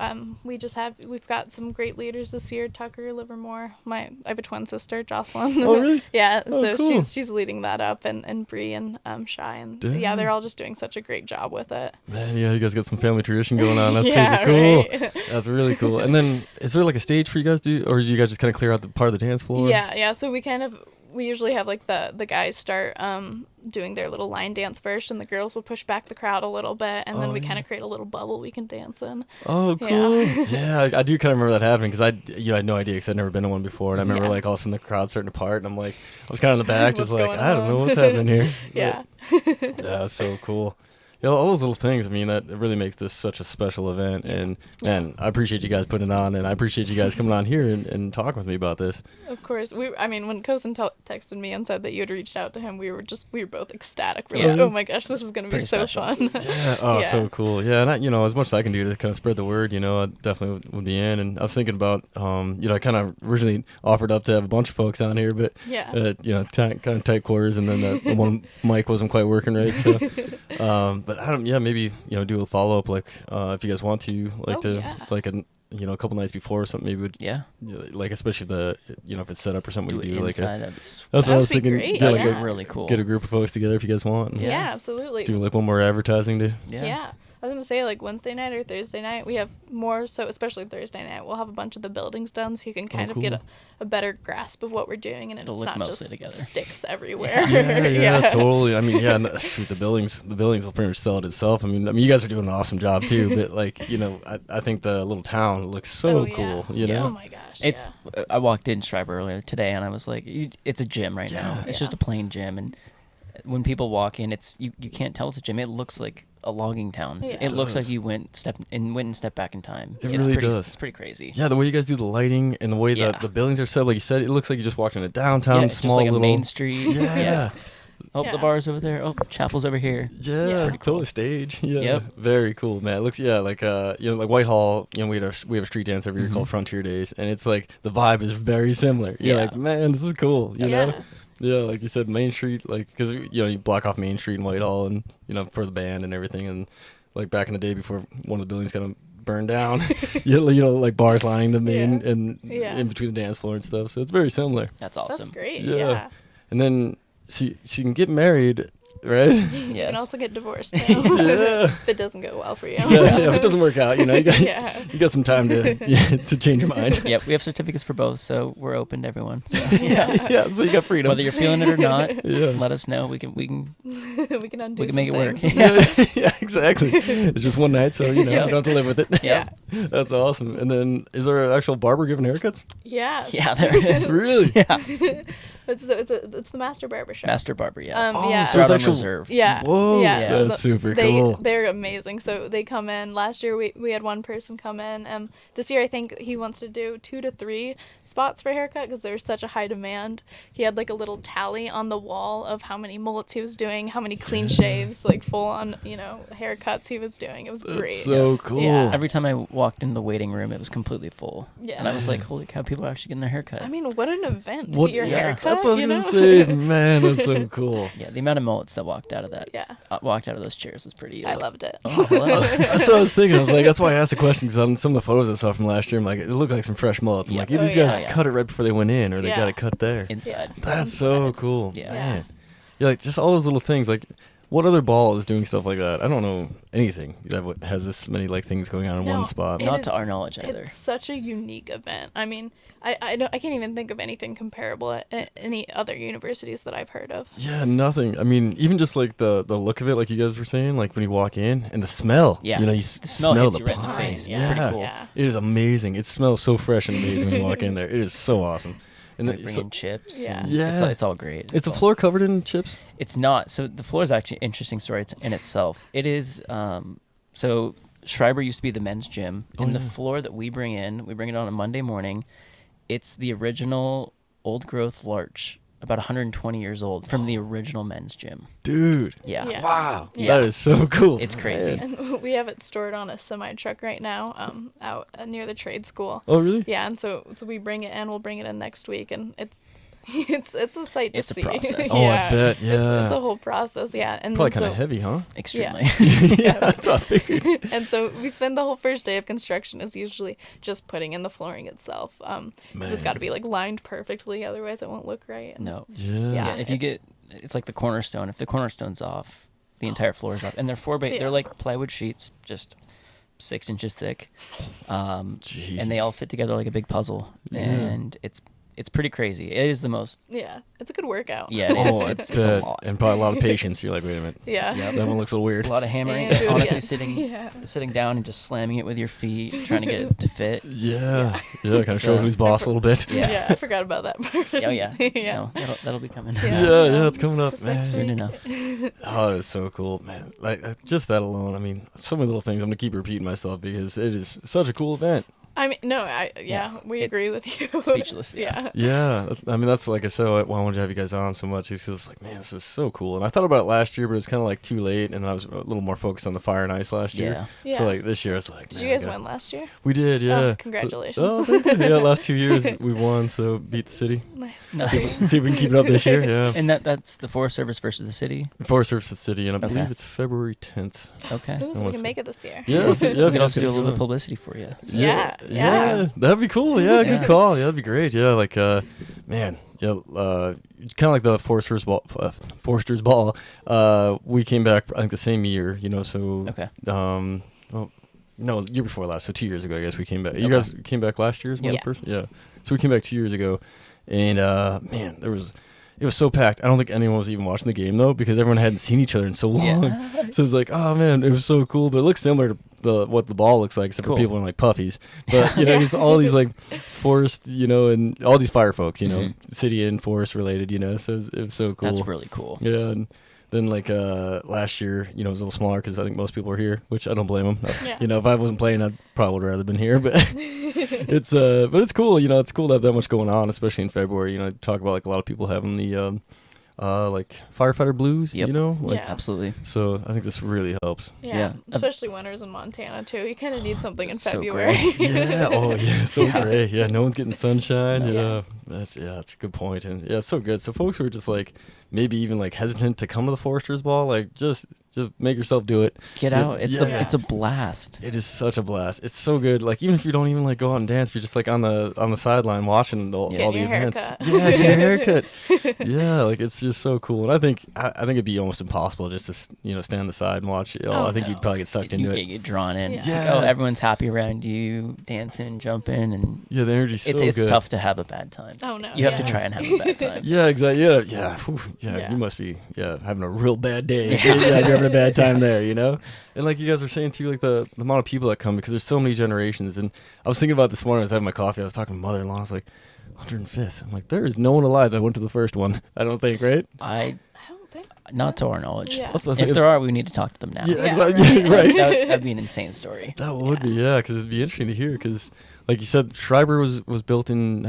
we've got some great leaders this year, Tucker, Livermore. I have a twin sister, Jocelyn. Oh, really? Yeah, Oh, so cool. she's leading that up, and Bree and Shy, and yeah, Dang. they're all just doing such a great job with it. Man, yeah, you guys got some family tradition going on. That's Yeah, super cool. right. That's really cool. And then, is there like a stage for you guys to do, or do you guys just kind of clear out the part of the dance floor? Yeah. So we usually have like the guys start doing their little line dance first, and the girls will push back the crowd a little bit, and then we kind of create a little bubble we can dance in. Oh, cool. Yeah, I do kind of remember that happening because I had no idea because I'd never been to one before, and I remember like all of a sudden the crowd starting to part, and I'm like, I was kind of in the back, just What's like, going I don't know on? what's happening here. Yeah. Yeah, it's so cool. Yeah, all those little things. I mean, that it really makes this such a special event, and man, I appreciate you guys putting it on, and I appreciate you guys coming on here and talking with me about this. Of course. When Koson texted me and said that you had reached out to him, we were both ecstatic. We're like, oh my gosh, this is going to be Pretty so special. fun. Yeah, Yeah. so cool. Yeah, and as much as I can do to kind of spread the word, I definitely would be in. And I was thinking about, I kind of originally offered up to have a bunch of folks on here, but Yeah. kind of tight quarters, and then the one mic wasn't quite working right. So, but maybe do a follow up, like if you guys want to, like Oh, to yeah. like a a couple nights before or something, maybe would, Yeah. like especially if it's set up or something, Do we it do like inside. that's what I was That'd be thinking. great, Yeah, That'd like be really cool. get a group of folks together if you guys want. And Yeah, absolutely. do like one more advertising to. Yeah. I was gonna say like Wednesday night or Thursday night we have more, so especially Thursday night we'll have a bunch of the buildings done so you can kind of get a better grasp of what we're doing and It'll it's look not mostly just together. sticks everywhere. Yeah, totally. I mean, yeah, and the buildings will pretty much sell it itself. I mean, you guys are doing an awesome job too. But like, I think the little town looks so Oh, yeah. cool. You know. Oh my gosh. It's. I walked in Schreiber earlier today, and I was like, "It's a gym right now. It's just a plain gym." And when people walk in, it's you can't tell it's a gym. It looks like a logging town. Yeah. It looks like you went and stepped back in time. It It's really pretty, does. It's pretty crazy. Yeah, the way you guys do the lighting and the way Yeah. the buildings are set, like you said, it looks like you just walked in a downtown, it's small just like little a main street. Yeah. Oh, Yeah. the bar's over there. Oh, chapel's over here. Yeah, It's pretty totally cool. stage. Yeah, Yep. very cool, man. It looks like like Whitehall. We have a street dance every year called Frontier Days, and it's like the vibe is very similar. You're Yeah. like, man, this is cool. You Yeah. know. Yeah, like you said, Main Street, like because you block off Main Street in Whitehall, and for the band and everything, and like back in the day before one of the buildings kind of burned down, like bars lining the main and in between the dance floor and stuff. So it's very similar. That's awesome. That's great. Yeah. Yeah. And then she can get married, right? You Yes. can also get divorced now Yeah. if it doesn't go well for you. Yeah, if it doesn't work out, you got Yeah. you got some time to change your mind. Yep, we have certificates for both, so we're open to everyone. So Yeah, so you got freedom. whether you're feeling it or not, Yeah. let us know. We can we can undo we can some make it work. things. Yeah, exactly. It's just one night, so you don't have to live with it. Yeah. That's awesome. And then, is there an actual barber giving haircuts? Yeah. Yeah, there is. Really? Yeah. It's the Master Barber Shop. Master Barber, yeah. Yeah. So They're it's out on actual reserve. Yeah. Whoa, Yeah. so that's super cool. They're amazing. So they come in. Last year we had one person come in. This year I think he wants to do 2 to 3 spots for haircut because there's such a high demand. He had like a little tally on the wall of how many mullets he was doing, how many clean shaves, like full on haircuts he was doing. It was That's great. so cool. Yeah. Every time I walked in the waiting room, it was completely full. Yeah. And I was like, holy cow, people are actually getting their hair cut. I mean, what an event to What? get your Yeah, haircut. that's what I was you gonna know? say. Man, that's so cool. Yeah, the amount of mullets that walked out of that, Yeah. walked out of those chairs was pretty. I loved it. Oh, I love it. That's what I was thinking. I was like, that's why I asked the question, because on some of the photos I saw from last year, I'm like, it looked like some fresh mullets. I'm Yeah. like, yeah, Oh, these guys yeah. cut it right before they went in, or they Yeah. got it cut there. Inside. That's so cool. Yeah. Man. Yeah, like just all those little things. Like, what other ball is doing stuff like that? I don't know anything that has this many like things going on in No, one spot. it Not is- to our knowledge either. It's such a unique event. I mean, I can't even think of anything comparable at any other universities that I've heard of. Yeah, nothing. I mean, even just like the look of it, like you guys were saying, like when you walk in, and the smell. Yeah, you know, the smell hits the you right in the pine. face. It's Yeah, pretty cool. Yeah. it is amazing. It smells so fresh and amazing when you walk in there. It is so awesome. And They then, bring in chips. Yeah. and Yeah. It's all great. is the all- floor covered in chips? It's not. So the floor is actually an interesting story in itself. It is. So Schreiber used to be the men's gym, and the floor that we bring it on a Monday morning. It's the original old growth larch, about 120 years old, from the original men's gym. Dude. Yeah. Yeah. Wow. Yeah. That is so cool. It's crazy. Man. And we have it stored on a semi truck right now, out near the trade school. Oh, really? Yeah, and so we bring it in. We'll bring it in next week, and it's a sight to It's a see. process. Oh, I bet, yeah. It's a whole process. Yeah, and Probably then kind of so- heavy, huh? Extremely. Yeah, that's what I figured. And so we spend the whole first day of construction is usually just putting in the flooring itself, because it's Man. got to be like lined perfectly, otherwise it won't look right. And No. Yeah. Yeah. If you get, it's like the cornerstone. If the cornerstone's off, the entire floor is off, and they're Yeah. they're like plywood sheets, just 6 inches thick, and Jeez. they all fit together like a big puzzle, and it's pretty crazy. It is the most. Yeah, it's a good workout. Yeah, it is. Oh, It's I a bet. lot. And probably a lot of patience. You're like, wait a minute. Yeah. Yep. That one looks a little weird. A lot of hammering, And do it honestly, again. sitting down and just slamming it with your feet, trying to get it to fit. Yeah. Yeah, kind of So- show who's boss a little bit. Yeah. Yeah, I forgot about that part. Oh yeah. Yeah. No, that'll be coming. Yeah, it's coming up, just man. next Soon week. enough. Oh, that is so cool, man. Like just that alone. I mean, so many little things. I'm gonna keep repeating myself because it is such a cool event. I mean, no, we It- agree with you. Speechless, yeah. Yeah, I mean that's like I said. Why I wanted to have you guys on so much because it's like, man, this is so cool. And I thought about it last year, but it was kind of like too late, and then I was a little more focused on the fire and ice last year. Yeah. So like this year, it's like, Did man, you I guys gotta- win last year? We did, yeah. So- congratulations. oh, thank you. Yeah, last 2 years we won, so beat the city. Nice. Nice. See if we can keep it up this year. Yeah. And that's the Forest Service versus the city. Forest Service the city, and I believe Okay. it's February 10th. Okay. Ooh, so we what's can it? make it this year. Yeah, so, yeah. We if could you also guys do a little bit go. of publicity for you. Yeah. Yeah. that'd be cool. Yeah, Yeah. good call. Yeah, that'd be great. Yeah, like man, yeah, kind of like the Foresters Ball. We came back, I think, the same year. So Okay. well, no, year before last. So 2 years ago, I guess we came back. You Okay. guys came back last year as well. Yeah. First, yeah. So we came back 2 years ago, and man, it was so packed. I don't think anyone was even watching the game though, because everyone hadn't seen each other in so long. Yeah. So it was like, oh man, it was so cool. But it looks similar to what the ball looks like, except Cool. for people in like puffies. But it's all these like forest, and all these fire folks, city and forest related, So it was so cool. That's really cool. Yeah. And then like last year, it was a little smaller because I think most people were here, which I don't blame them. Yeah. If I wasn't playing, I probably would have rather been here. But it's cool. It's cool to have that much going on, especially in February. Talk about like a lot of people having the like firefighter blues. Yep. Like, Yeah. Absolutely. so I think this really helps. Yeah. Yeah. Especially winters in Montana too. You kind of need something in So February. great. Yeah. Oh, yeah. So Yeah. great. Yeah. No one's getting sunshine. Yeah. Yeah. That's a good point. And yeah, it's so good. So folks who are just like maybe even like hesitant to come to the Foresters Ball, like just make yourself do it. Get out. It's Yeah. it's a blast. It is such a blast. It's so good. Like even if you don't even like go out and dance, if you're just like on the sideline watching all the Getting your events. haircut. Yeah, get your haircut. Yeah, like it's just so cool. And I think it'd be almost impossible just to stand on the side and watch it. Oh, I think no. you'd probably get sucked You into get it. you drawn in. Yeah. It's like, Yeah. oh, everyone's happy around you, dancing, jumping, and Yeah, the energy's so it's good. tough to have a bad time. Oh no. You have to yeah. try and have a bad time. Yeah, exactly. Yeah. Whew. Yeah. You must be having a real bad day. Yeah, you're having a bad time there, And like you guys were saying too, like the amount of people that come, because there's so many generations. And I was thinking about this morning. I was having my coffee. I was talking to mother-in-law. I was like, 105th. I'm like, there is no one alive that went to the first one. I don't think, right? I don't think. Not to our knowledge. Yeah. That's what I was If like, there are, we need to talk to them now. Yeah, Yeah, exactly. right. Right. That'd be an insane story. That would be, because it'd be interesting to hear. Because, like you said, Schreiber was built in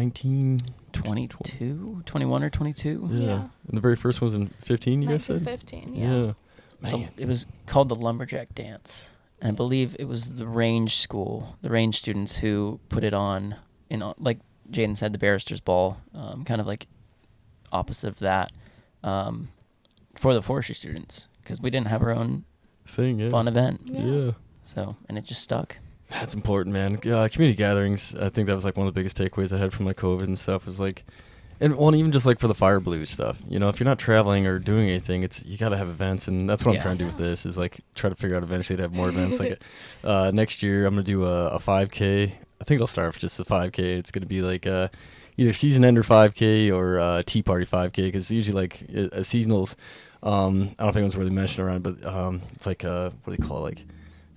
21 or 22. Yeah. Yeah. And the very first one was in 15. You guys said. 1915. Yeah. Man. It was called the Lumberjack Dance. And I believe it was the range school, the range students who put it on, like Jaiden said, the Barristers Ball, kind of like opposite of that, for the forestry students, because we didn't have our own Thing. Yeah. fun event. Yeah. So, and it just stuck. That's important, man. Community gatherings. I think that was like one of the biggest takeaways I had from like COVID and stuff was like, and well, even just like for the fire blues stuff. If you're not traveling or doing anything, you got to have events, and that's what I'm Yeah. trying to do with this. Is like try to figure out eventually to have more events. Like next year, I'm gonna do a 5K. I think I'll start with just the 5K. It's gonna be like either season ender 5K or Tea Party 5K, because usually like seasonals. I don't know if anyone's really mentioned around, but it's like what do they call it? Like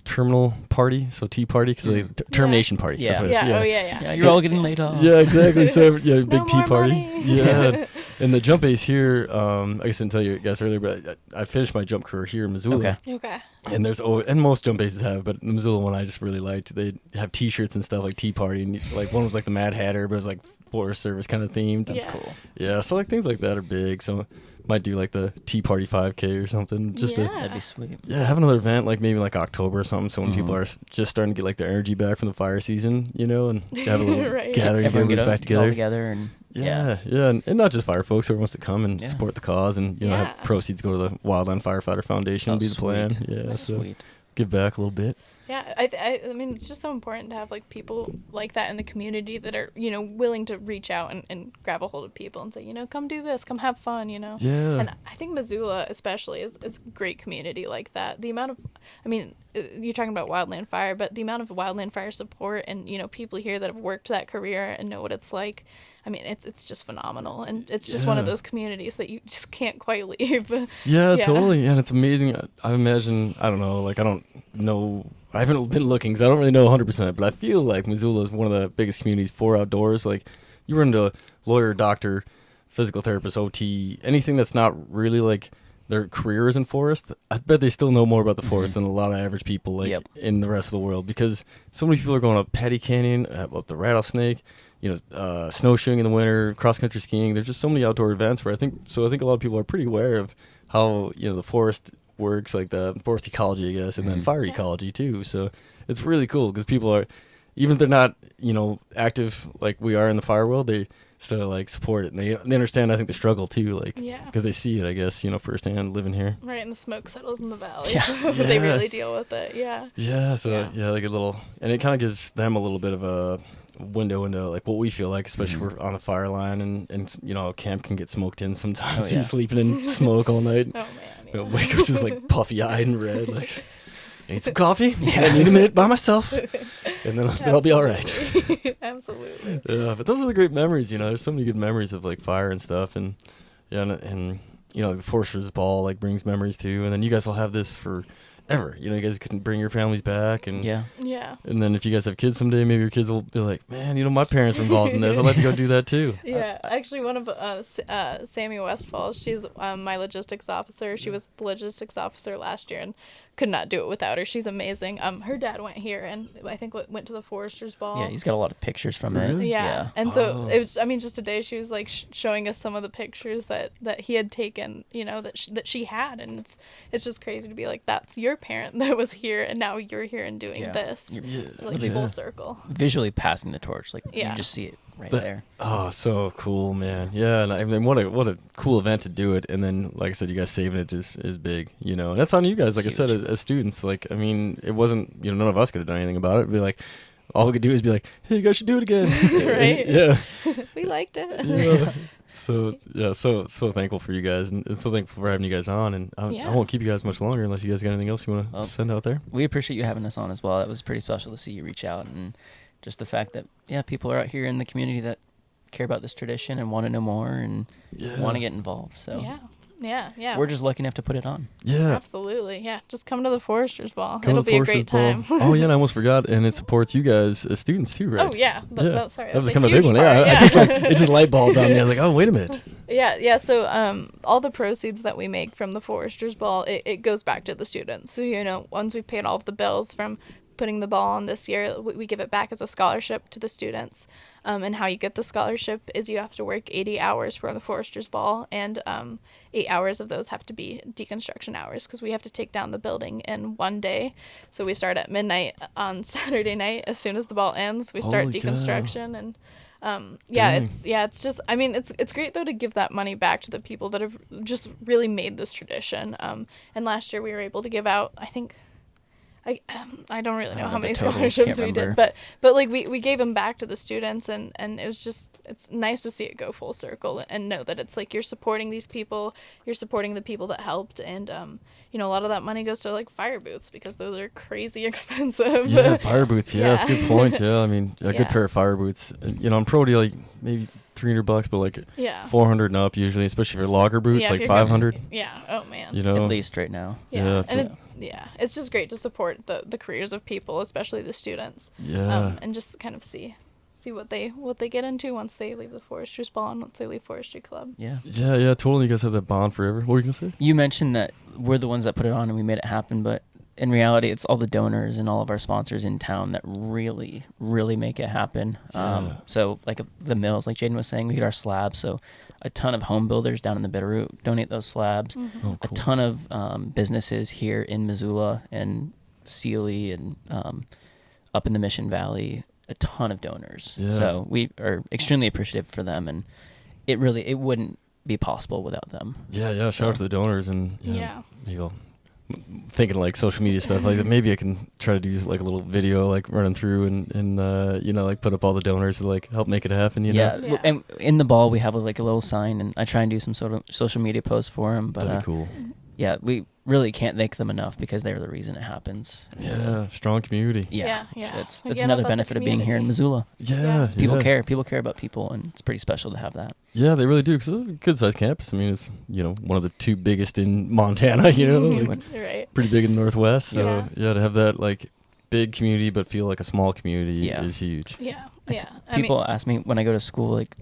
terminal party, so tea party, because termination party. Yeah. That's what it is. Yeah. Oh yeah. Yeah, So- you're all getting laid off. Yeah, exactly. So yeah, big No tea more party. money. Yeah, and the jump base here. I guess I didn't tell you guys earlier, but I finished my jump career here in Missoula. Okay. Okay. And and most jump bases have, but the Missoula one I just really liked. They have T-shirts and stuff like Tea Party, and like one was like the Mad Hatter, but it was like Forest Service kind of themed. That's Yeah. cool. Yeah, so like things like that are big. So might do like the Tea Party 5K or something. Just to Yeah. That'd be sweet. have another event like maybe like October or something, so when people Mhm. are just starting to get like their energy back from the fire season, and have a little Right. gathering, Everyone get get back all together. together and Yeah, and not just fire folks, whoever wants to come and Yeah. support the cause, and Yeah. have proceeds go to the Wildland Firefighter Foundation. Oh, Would be the plan. sweet. Yeah, That's so Sweet. give back a little bit. Yeah, I mean, it's just so important to have like people like that in the community that are willing to reach out and grab a hold of people and say come do this, come have fun, Yeah. And I think Missoula especially is a great community like that. The amount of, I mean, you're talking about wildland fire, but the amount of wildland fire support and people here that have worked that career and know what it's like. I mean, it's just phenomenal, and it's just one of Yeah. those communities that you just can't quite leave. Yeah, Yeah. totally. And it's amazing. I imagine, I don't know, like I don't know, I haven't been looking, so I don't really know 100%, but I feel like Missoula is one of the biggest communities for outdoors. Like you run into lawyer, doctor, physical therapist, OT, anything that's not really like their career is in forest, I bet they still know more about the forest than a lot of average people like Yep. in the rest of the world, because so many people are going up Patty Canyon, up the Rattlesnake, snowshoeing in the winter, cross-country skiing. There's just so many outdoor events where I think a lot of people are pretty aware of how the forest works, like the forest ecology, I guess, and then fire Yeah. ecology too. So it's really cool because people are, even if they're not active like we are in the fire world, they So like support it, and they understand, I think, the struggle too, like, Yeah. because they see it, I guess, firsthand living here. Right, and the smoke settles in the valley. Yeah. So they Yeah. really deal with it. Yeah. Yeah, so Yeah. like a little, and it kind of gives them a little bit of a window into like what we feel like, especially if we're on a fire line, and camp can get smoked in sometimes. Oh, yeah. You're sleeping in smoke all night. Oh man. Yeah. Wake up just like puffy eyed and red, like, I need some coffee. I need a minute by myself, and then I'll be all right. Absolutely. Yeah, but those are the great memories. There's so many good memories of like fire and stuff, and and the Foresters Ball like brings memories too. And then you guys will have this forever. You guys can bring your families back, and Yeah. Yeah. and then if you guys have kids someday, maybe your kids will be like, man, my parents were involved in this. I'd like to go do that too. Yeah, actually, one of Sammy Westfall, she's my logistics officer. She was the logistics officer last year and could not do it without her. She's amazing. Her dad went here and I think went to the Foresters Ball. Yeah, he's got a lot of pictures from it. Really? Yeah. And so Oh. it was. I mean, just today she was like showing us some of the pictures that he had taken. That she had, and it's just crazy to be like, that's your parent that was here, and now you're here and doing Yeah. this, You're like Yeah. full circle. visually passing the torch. Like, Yeah. you just see it right But- there. Oh, so cool, man. Yeah, and I mean, what a cool event to do it. And then, like I said, you guys saving it is big, and that's on you guys. Like I said, Huge. as students, like, I mean, it wasn't, none of us could have done anything about it. It'd be like, all we could do is be like, hey, you guys should do it again. Right? Yeah. We liked it. Yeah. So thankful for you guys, and so thankful for having you guys on. And I Yeah. won't keep you guys much longer unless you guys got anything else you want to Oh. send out there. We appreciate you having us on as well. It was pretty special to see you reach out, and just the fact that, people are out here in the community that care about this tradition and want to know more and Yeah. want to get involved. So Yeah. we're just lucky enough to put it on. Yeah. Absolutely. Yeah. Just come to the Foresters Ball. Come It'll to be a Foresters great Ball. time. Oh yeah, and I almost forgot, and it supports you guys as students too, right? Oh yeah. Sorry. That was that's kind of a huge big one. part, Yeah, I just it just light bulbed on me. I was like, oh, wait a minute. Yeah. So all the proceeds that we make from the Foresters Ball, it goes back to the students. So once we've paid all of the bills from putting the ball on this year, we give it back as a scholarship to the students. And how you get the scholarship is you have to work 80 hours for the Foresters Ball, and 8 hours of those have to be deconstruction hours because we have to take down the building in one day. So we start at midnight on Saturday night. As soon as the ball ends, we start Holy cow. deconstruction, and Dang. it's just, I mean, it's great though to give that money back to the people that have just really made this tradition. And last year we were able to give out, I think, I don't really know don't how know the many total, scholarships can't we remember. did, but like we gave them back to the students, and it was just, it's nice to see it go full circle and know that it's like you're supporting these people, you're supporting the people that helped, and a lot of that money goes to like fire boots because those are crazy expensive. Yeah, fire boots. Yeah, that's a good point. Yeah, I mean, a Yeah. good pair of fire boots. And, on pro deal, like maybe $300, but like Yeah. 400 and up usually, especially for lager boots, Yeah, if like you're gonna- 500. Yeah. Oh man. At least right now. Yeah, Yeah, and it's just great to support the careers of people, especially the students. Yeah. And just kind of see what they get into once they leave the Foresters Ball and once they leave Forestry Club. Yeah. Yeah, totally. You guys have that bond forever. What were you gonna say? You mentioned that we're the ones that put it on and we made it happen, but in reality, it's all the donors and all of our sponsors in town that really, really make it happen. Yeah. So like the mills, like Jaiden was saying, we get our slabs. So a ton of home builders down in the Bitterroot donate those slabs. Mm-hmm. Oh, A cool. ton of businesses here in Missoula and Sealy and up in the Mission Valley, a ton of donors. Yeah. So we are extremely appreciative for them, and it wouldn't be possible without them. Yeah. Shout out to the donors, and Yeah. maybe I'll thinking like social media stuff like that. Maybe I can try to do like a little video like running through and like put up all the donors to like help make it happen. Yeah. Yeah. And in the ball we have like a little sign, and I try and do some sort of social media posts for them. But That'd be cool. yeah, we really can't thank them enough because they're the reason it happens. Yeah, strong community. Yeah, Yeah. So it's Again, another about the benefit of being here in community. Missoula. Yeah, People yeah. care. People care about people, and it's pretty special to have that. Yeah, they really do, because it's a good-sized campus. I mean, it's, one of the two biggest in Montana, like, Right. pretty big in the Northwest. So, Yeah. yeah, to have that, like, big community but feel like a small community is huge. Yeah. It's- Yeah. People ask me when I go to school, like,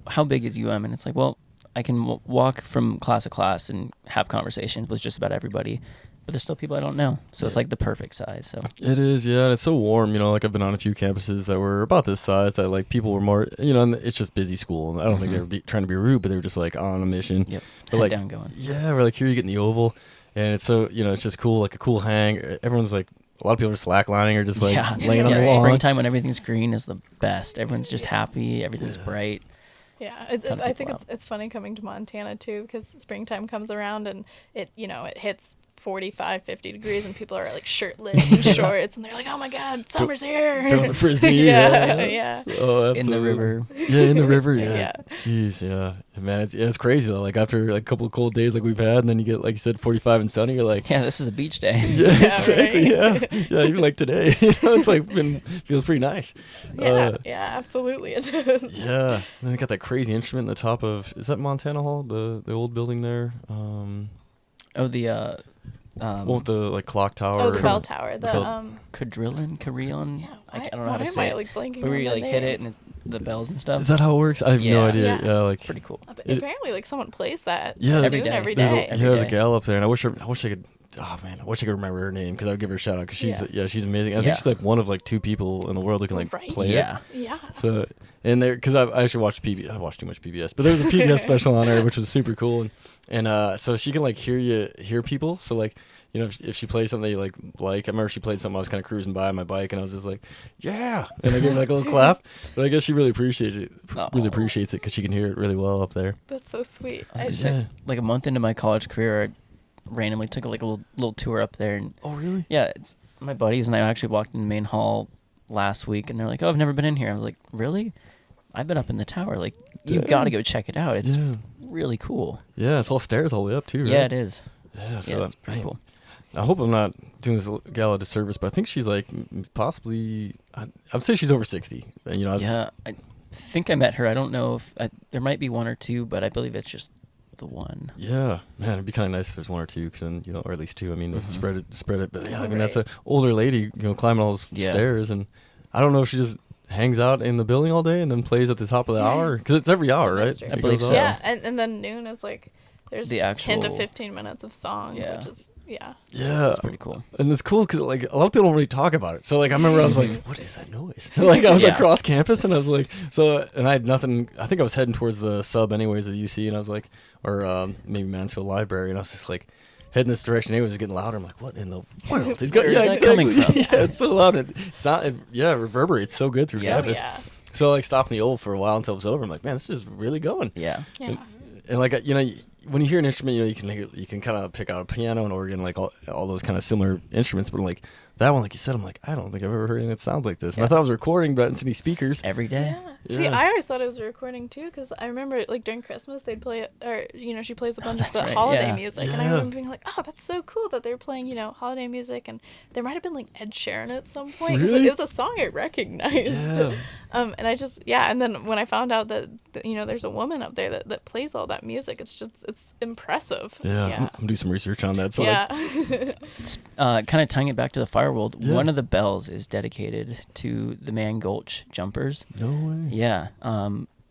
how big is UM? And it's like, well, I can walk from class to class and have conversations with just about everybody, but there's still people I don't know. So it's like the perfect size. So It is, yeah, and it's so warm, like I've been on a few campuses that were about this size that like people were more, and it's just busy school. And I don't think they were trying to be rude, but they were just like on a mission. yep, But head like, down going. yeah, we're like here you get in the Oval, and it's so, it's just cool, like a cool hang. Everyone's like a lot of people are slacklining or just like yeah, laying on the yeah. lawn. Springtime when everything's green is the best. Everyone's just happy. Everything's bright. Yeah, Ton of I people think out. it's funny coming to Montana too, because springtime comes around and it hits 45, 50 degrees and people are like shirtless and shorts and they're like, oh my god, summer's here. Throwing the frisbee. yeah. Oh, In the absolutely. river. Yeah, in the river. Yeah. Yeah. Jeez, yeah. Man, it's crazy though. Like after like a couple of cold days like we've had, and then you get like you said 45 and sunny. You're like, Yeah, this is a beach day. yeah, Yeah, exactly. right. Yeah, even like today, it's like feels pretty nice. Yeah, absolutely it does. Yeah. And then they got that crazy instrument in the top of, is that Montana Hall, the old building there? Oh, the Won't the like clock tower? Oh, the or- bell tower. The bell- Carillon. Yeah, I don't know why how to am say I, it. like, blanking But where on you the like hit name? it and the bells and stuff. Is that how it works? I have no Yeah. idea. Yeah. Yeah, like Pretty cool. Apparently, like someone plays that. Yeah, at every noon day. Every there's day. a, Every there's a day. gal up there, and I wish I could. Oh man, I wish I could remember her name because I would give her a shout out because she's amazing. I Yeah. think she's like one of like 2 people in the world who can like Right. play Yeah. it. Yeah. So and there because I actually watched PBS. I watched too much PBS, but there was a PBS special on there which was super cool and so she can like hear people. So like if she plays something that you like I remember she played something I was kind of cruising by on my bike and I was just like yeah, and I gave her like a little clap. But I guess she really appreciates it. Really appreciates it because she can hear it really well up there. That's so sweet. I was gonna say, like a month into my college career, I randomly took like a little tour up there, and Oh really? yeah, it's my buddies and I actually walked in the main hall last week, and they're like, "Oh, I've never been in here." I was like, "Really? I've been up in the tower. Like, you've got to go check it out. It's Yeah. really cool." Yeah, it's all stairs all the way up too, right? Yeah, it is. Yeah, so Yeah, that's it's pretty cool. I hope I'm not doing this gal a disservice, but I think she's like possibly. I'd say she's over 60. Yeah, I think I met her. I don't know if there might be one or two, but I believe it's just the one. Yeah, man, it'd be kind of nice if there's 1 or 2, cause then or at least 2. I mean, Mhm. spread it. But yeah, I mean Right. that's an older lady, climbing all those Yeah. stairs, and I don't know if she just hangs out in the building all day and then plays at the top of the hour, because it's every hour, right? mystery. I It believe goes so. up. Yeah, and then noon is like there's The 10 to actual- 15 minutes of song, Yeah. which is Yeah, It's pretty cool. and it's cool because like a lot of people don't really talk about it. So like I remember I was like, "What is that noise?" Like I was Yeah. across campus and I was like, and I had nothing. I think I was heading towards the sub anyways at UC, and I was like, or maybe Mansfield Library, and I was just like heading this direction. It was getting louder. I'm like, "What in the world?" Where is that coming from? Yeah, it's so loud. It reverberates so good through Yeah. campus. yeah. So like stopped in the old for a while until it was over. I'm like, man, this is really going. Yeah. Yeah. And like when you hear an instrument, you can kind of pick out a piano and organ, like all those kind of similar instruments. But like that one, like you said, I'm like, I don't think I've ever heard anything that sounds like this. And I Yeah. thought I was recording, but I didn't see any speakers. Every day. Yeah. See, Yeah. I always thought it was a recording too, because I remember like during Christmas they'd play it, or she plays a bunch of That's the right, holiday yeah. music, and I Yeah. remember being like, oh, that's so cool that they're playing holiday music, and there might have been like Ed Sheeran at some point. 'Cause Really? it was a song I recognized. Yeah. And I just and then when I found out that there's a woman up there that plays all that music, it's impressive. Yeah, I'm Yeah. gonna do some research on that. So Yeah. Kind of tying it back to the fire world, Yeah. one of the bells is dedicated to the Man Gulch jumpers. no way. Yeah.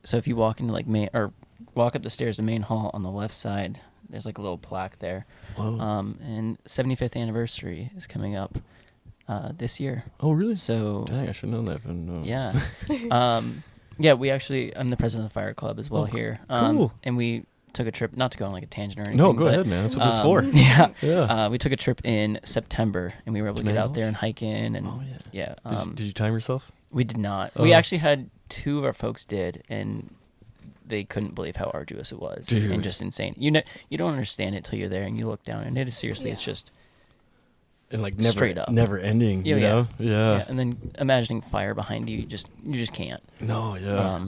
So if you walk into walk up the stairs to main hall on the left side, there's like a little plaque there. Whoa. And 75th anniversary is coming up this year. Oh really? So Dang, I should have known that. But no. yeah. Yeah, I'm the president of the fire club as well Oh, here. cool. And we took a trip, not to go on like a tangent or anything. No, go but, ahead, man. That's what this is for. Yeah. Yeah. We took a trip in September, and we were able to To get Man out there Gulch? and hike in, and Oh, yeah. Did you time yourself? We did not. Oh. We actually had 2 of our folks did, and they couldn't believe how arduous it was Dude. and just insane. You don't understand it till you're there and you look down, and it is seriously, it's Yeah. just And like Straight up. never ending. Yeah, you yeah. know? Yeah. And then imagining fire behind you, you just can't. No. Yeah.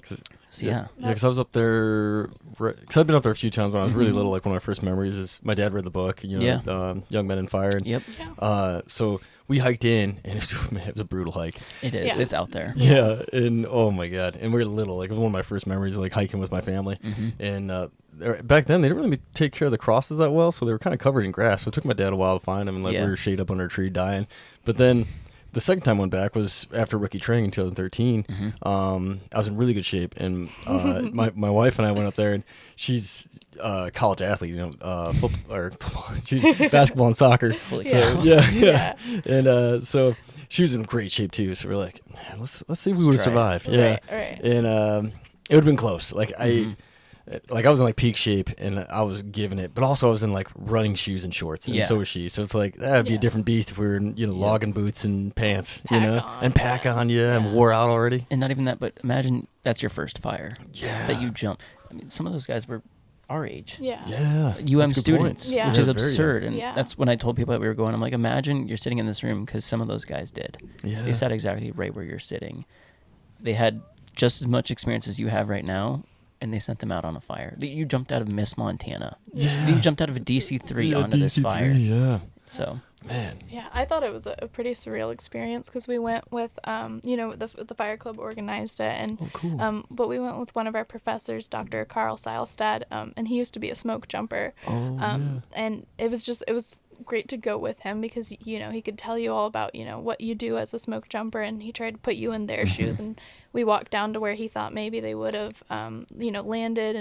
'Cause- So Yeah, yeah. because I was up there. Because I've been up there a few times when I was really little. Like one of my first memories is my dad read the book, Yeah. Young Men in Fire. And, Yep. Yeah. so we hiked in, and it was a brutal hike. It is. Yeah. It's out there. Yeah, and oh my god, and we were little. Like it was one of my first memories, like hiking with my family. Mhm. And back then they didn't really take care of the crosses that well, so they were kind of covered in grass. So it took my dad a while to find them, and like Yeah. we were shade up under a tree dying. But then the second time I went back was after rookie training in 2013. Mhm. I was in really good shape, and my wife and I went up there, and she's a college athlete, football. She's basketball and soccer. Holy So, cow. yeah. And so she was in great shape too. So we're like, man, let's see if we would have Let's try survived. Yeah, Right. and it would have been close. Like like I was in like peak shape and I was giving it, but also I was in like running shoes and shorts, and Yeah. so was she. So it's like that'd be a different beast if we were in logging boots and pants, pack on, and wore out already. And not even that, but imagine that's your first fire. Yeah. That you jump. I mean, some of those guys were our age. Yeah. Yeah. UM students, Yeah. which is They're very absurd. young. And that's when I told people that we were going, I'm like, imagine you're sitting in this room, because some of those guys did. Yeah. They sat exactly right where you're sitting. They had just as much experience as you have right now, and they sent them out on a fire. You jumped out of Miss Montana. Yeah. You jumped out of a DC-3 onto this DC-3, fire. Yeah. So, man. Yeah, I thought it was a pretty surreal experience because we went with, the fire club organized it, and cool. but we went with one of our professors, Dr. Carl Seilstad, and he used to be a smoke jumper, and it was great to go with him because he could tell you all about what you do as a smoke jumper, and he tried to put you in their shoes, and we walked down to where he thought maybe they would have landed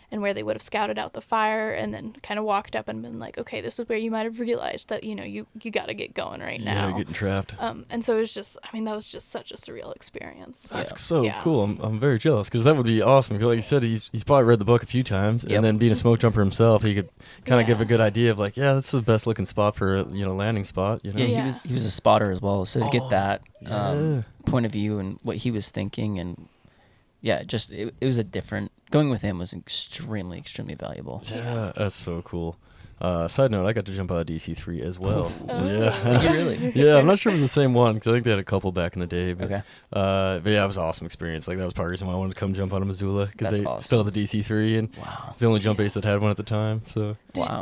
and where they would have scouted out the fire, and then kind of walked up and been like, okay, this is where you might have realized that you got to get going right now. Yeah, you're getting trapped. And so it was just, that was just such a surreal experience. That's so cool. I'm very jealous because that would be awesome. 'Cause like you said, he's probably read the book a few times, and then being a smoke jumper himself, he could kind of give a good idea of like, that's the best looking spot for a landing spot. Yeah, he was a spotter as well, so to get that Yeah. point of view and what he was thinking, and just it was a different. Going with him was extremely valuable. Yeah, that's so cool. Side note, I got to jump out of DC-3 as well. Yeah. Did you really? Yeah, I'm not sure if it was the same one because I think they had a couple back in the day. But, Okay. But yeah, it was an awesome experience. Like that was part of the reason why I wanted to come jump out of Missoula because That's they awesome. still had the DC-3 and it's the only jump base that had one at the time. So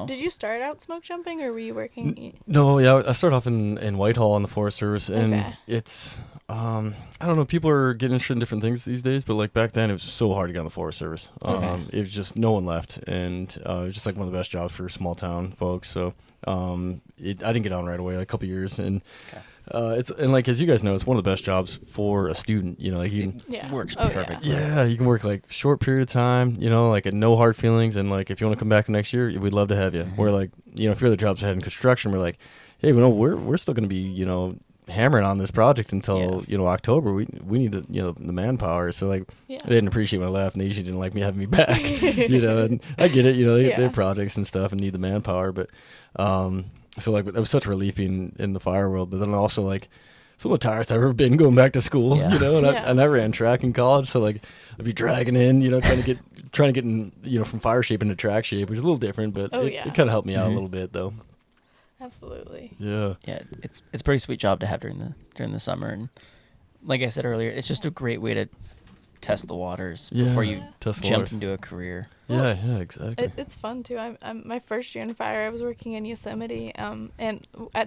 Did you start out smoke jumping, or were you working? No, yeah, I started off in Whitehall in the Forest Service, and Okay. it's I don't know, people are getting interested in different things these days, but like back then it was so hard to get on the Forest Service. It was just no one left, and it was just like one of the best jobs for small town folks. So I didn't get on right away, like a couple years, and it's like as you guys know, it's one of the best jobs for a student. Like you can, It works Oh, perfect. yeah, you can work like short period of time, like at no hard feelings, and like if you want to come back the next year, we'd love to have you. Where like if your other jobs ahead in construction, we're like, hey, we're still going to be hammering on this project until October. We need the manpower. So like they didn't appreciate when I left, and they usually didn't like me having me back. And I get it. They have projects and stuff and need the manpower, but so like it was such a relief being in the fire world. But then also like some of the tiredest I've ever been going back to school. And I ran track in college, so like I'd be dragging in, trying to get in, from fire shape into track shape, which is a little different, but it kind of helped me out a little bit though. Absolutely. Yeah. Yeah, it's a pretty sweet job to have during the summer, and like I said earlier, it's just a great way to test the waters before you jump into a career. Yeah, exactly. It's fun too. I'm my first year in fire. I was working in Yosemite, and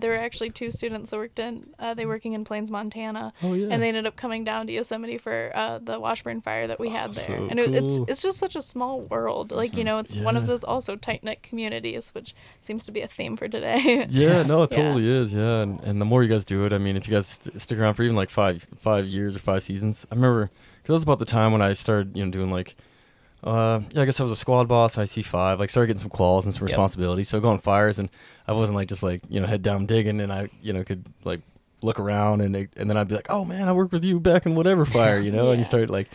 there were actually two students that worked in. They working in Plains, Montana. Oh yeah. And they ended up coming down to Yosemite for the Washburn fire that we had there. So And cool. it's just such a small world. Like it's one of those also tight knit communities, which seems to be a theme for today. Yeah, no, it totally is. Yeah, and the more you guys do it, I mean, if you guys stick around for even like 5 years or 5 seasons, I remember because that was about the time when I started, doing like. I guess I was a squad boss, IC5, like started getting some quals and some responsibilities. So going fires, and I wasn't like just like, head down digging, and I, could like look around and then I'd be like, oh man, I worked with you back in whatever fire, and you start like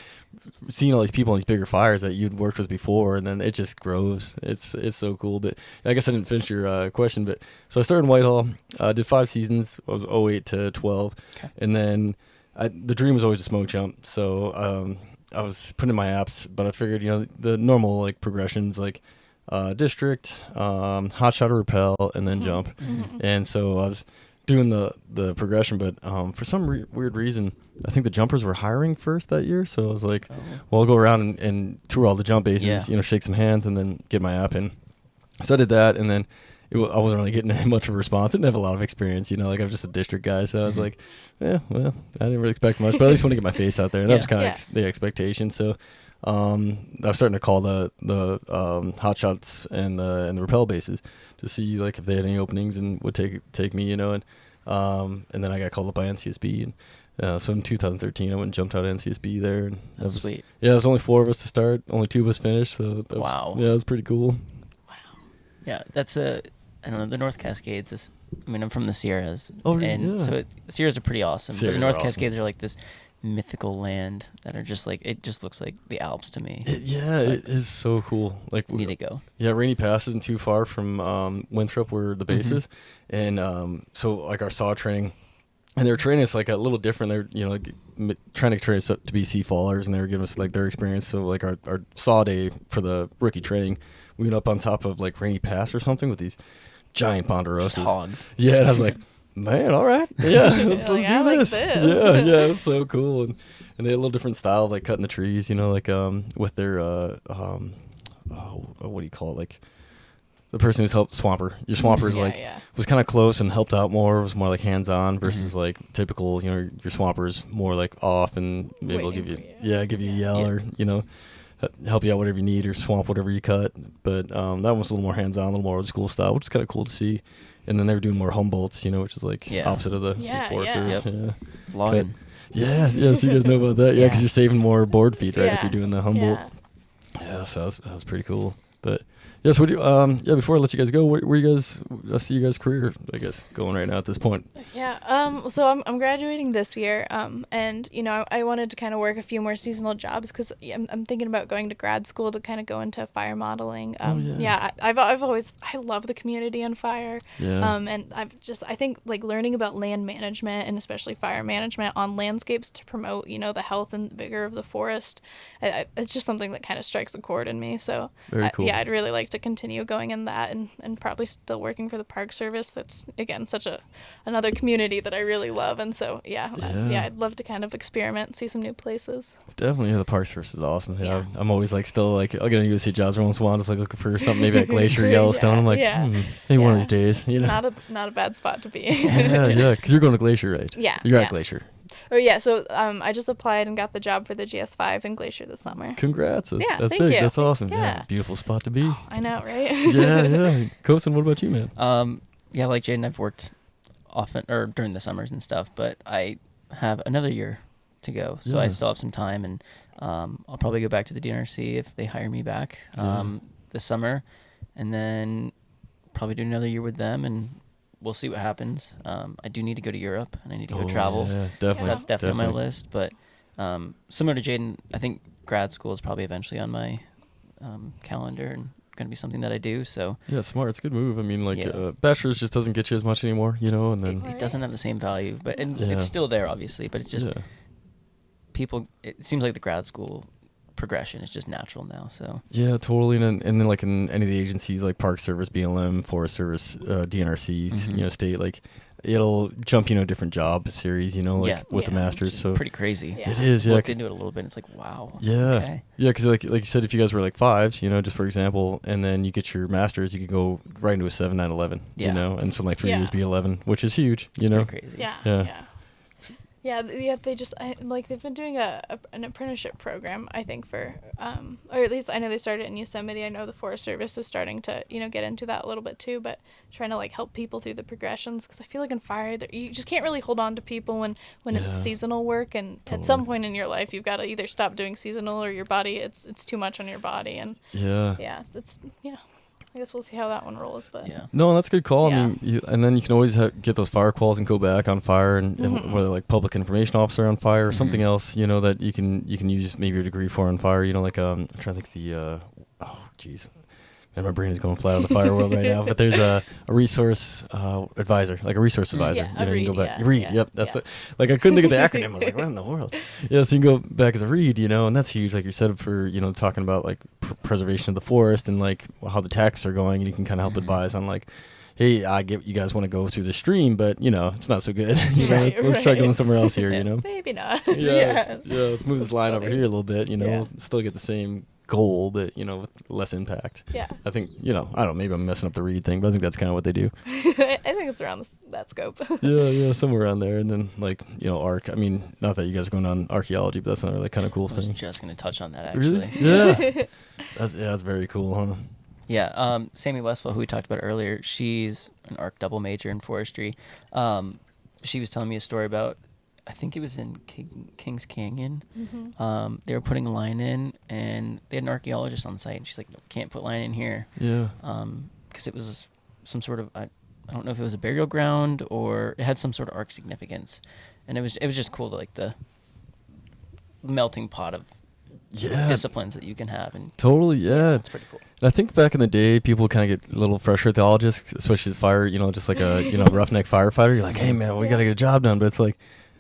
seeing all these people on these bigger fires that you'd worked with before, and then it just grows. It's so cool. But I guess I didn't finish your question, but so I started in Whitehall, did 5 seasons. I was 08 to 12, and then the dream was always to smoke jump. So I was putting in my apps, but I figured, the normal like progressions like district, hot shot or rappel, and then jump. And so I was doing the progression, but for some weird reason, I think the jumpers were hiring first that year. So I was like, well, I'll go around and tour all the jump bases, shake some hands, and then get my app in. So I did that, and then I wasn't really getting much of a response. I didn't have a lot of experience, like I was just a district guy. So I was like, yeah, well, I didn't really expect much, but at least want to get my face out there. And that was kind of the expectation. So I was starting to call the hot shots and the rappel bases to see like if they had any openings and would take me, and then I got called up by NCSB, and so in 2013 I went and jumped out of NCSB there, and That's sweet. Yeah, there was only 4 of us to start, only 2 of us finished, so that wow. Yeah, it was pretty cool. Wow. Yeah, that's I don't know, the North Cascades is, I'm from the Sierras. Oh, and yeah. so Sierras are pretty awesome. Sierras but the North are awesome. Cascades are like this mythical land that are just like, it just looks like the Alps to me. It is so cool. Like we need to go. Yeah, Rainy Pass isn't too far from Winthrop, where the base is, and so like our saw training, and they're training us like a little different. They're like trying to train us up to be sea fallers, and they were giving us like their experience. So like our saw day for the rookie training, we went up on top of like Rainy Pass or something with these giant ponderosas. Just hogs. Yeah, and I was like, man, all right, yeah, let's do this. Yeah, it's so cool, and they had a little different style of like cutting the trees, like with their what do you call it, like the person who's helped Swamper. Your Swamper's was kind of close and helped out more. Was more like hands on versus like typical. Your Swamper's more like off and able to give you give you a yell or help you out whatever you need or swamp whatever you cut. But that one was a little more hands on, a little more old school style, which is kind of cool to see. And then they were doing more Humboldts, which is like opposite of the Foresters. Yeah. Logging. Yeah, so you guys know about that. Yeah, because you're saving more board feet, right, if you're doing the Humboldt. Yeah, so that was pretty cool. But yes, what do you, before I let you guys go, where you guys, I see you guys' career, I guess, going right now at this point. Yeah, so I'm graduating this year, and, I wanted to kind of work a few more seasonal jobs because I'm thinking about going to grad school to kind of go into fire modeling. I love the community on fire. Yeah. And I think like learning about land management and especially fire management on landscapes to promote, the health and vigor of the forest, it's just something that kind of strikes a chord in me. So very cool. I'd really like to continue going in that and probably still working for the Park Service. That's, again, such another community that I really love. And so, I'd love to kind of experiment, see some new places. Definitely, the Park Service is awesome. Yeah. I'm always like still like, I'll get to go see jobs every once in a while, just like looking for something maybe at Glacier, Yellowstone. I'm like, maybe one of these days, Not a bad spot to be. Yeah, because you're going to Glacier, right? Yeah. You're at Glacier. Oh, yeah, so I just applied and got the job for the GS5 in Glacier this summer. Congrats. That's thank big. you. That's awesome. Yeah. Beautiful spot to be. Oh, I know, right? Yeah. Koson, what about you, man? Like Jaiden, I've worked often or during the summers and stuff, but I have another year to go, so I still have some time, and I'll probably go back to the DNRC if they hire me back this summer, and then probably do another year with them, and we'll see what happens. I do need to go to Europe, and I need to go travel. Yeah, definitely. So that's definitely on my list. But similar to Jaiden, I think grad school is probably eventually on my calendar and going to be something that I do. So yeah, smart. It's a good move. I mean, like bachelor's just doesn't get you as much anymore, and then it doesn't have the same value, but it's still there, obviously. But it's just people. It seems like the grad school progression is just natural now. So yeah, totally. And then like in any of the agencies like Park Service, BLM, Forest Service, DNRC, state, like it'll jump different job series, with the masters. So pretty crazy. It is. Yeah, looked into it a little bit. It's like wow. Yeah. Okay. Yeah, because like you said, if you guys were like fives, just for example, and then you get your masters, you could go right into a 7, 9, 11. And so like 3 years be 11, which is huge. Pretty crazy. Yeah, they just they've been doing an apprenticeship program, I think, for or at least I know they started in Yosemite. I know the Forest Service is starting to get into that a little bit too, but trying to help people through the progressions, because I feel like in fire you just can't really hold on to people when it's seasonal work, and at some point in your life you've got to either stop doing seasonal or your body it's too much on your body, and I guess we'll see how that one rolls, but no, that's a good call. I mean, and then you can always get those fire calls and go back on fire, and whether like public information officer on fire or something else, that you can use maybe your degree for on fire. Like I'm trying to think the man, my brain is going flat on the fire world right now. But there's a resource advisor, like a resource advisor. You can go back. READ. Yep. That's I couldn't think of the acronym. I was like, what in the world? Yeah. So you can go back as a READ, and that's huge. Like you said, for talking about like preservation of the forest and like how the taxes are going, and you can kind of help advise on like, hey, I get you guys want to go through the stream, but it's not so good. Let's try going somewhere else here. Maybe not. Yeah. Let's move this line over here a little bit. We'll still get the same goal, but with less impact. Yeah. I think I don't know, maybe I'm messing up the READ thing, but I think that's kind of what they do. I think it's around that scope. yeah, somewhere around there. And then ARC. I mean, not that you guys are going on archaeology, but that's another like kind of cool thing. I was just going to touch on that actually. Really? Yeah. That's very cool, huh? Yeah. Sammy Westphal, who we talked about earlier, she's an ARC double major in forestry. She was telling me a story about, I think it was in Kings Canyon. They were putting a line in, and they had an archaeologist on site, and she's like, no, can't put line in here. Yeah. Because it was some sort of, I don't know if it was a burial ground or it had some sort of arc significance. And it was just cool to melting pot of disciplines that you can have, and totally, yeah. it's pretty cool. And I think back in the day, people kind of get a little frustrated with theologists, especially the fire, just like a roughneck firefighter. You're like, hey man, we got to get a job done, but it's like,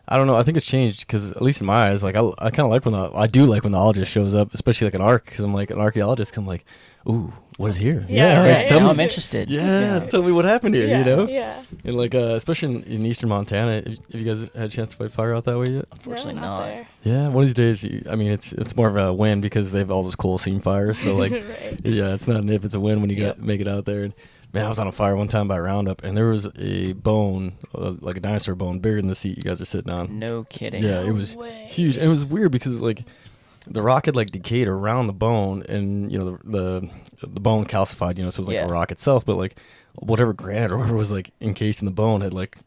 I don't know. I think it's changed because, at least in my eyes, like I kind of like when I do like when the ologist shows up, especially like an arc, because I'm like an archaeologist. I'm like, ooh, what is here? Right. Tell me, I'm interested. Tell me what happened here. Yeah. And like especially in eastern Montana, have you guys had a chance to fight fire out that way yet? Unfortunately, No, not. there. Yeah, one of these days. It's more of a win because they have all those coal seam fires. So like, Right. yeah, it's not an if, it's a win when you make it out there. And man, I was on a fire one time by Roundup, and there was a bone, like a dinosaur bone, bigger than the seat you guys are sitting on. No kidding. Yeah, it was huge. And it was weird because like the rock had like decayed around the bone, and the bone calcified. So it was like a rock itself, but like whatever granite or whatever was like encased in the bone had like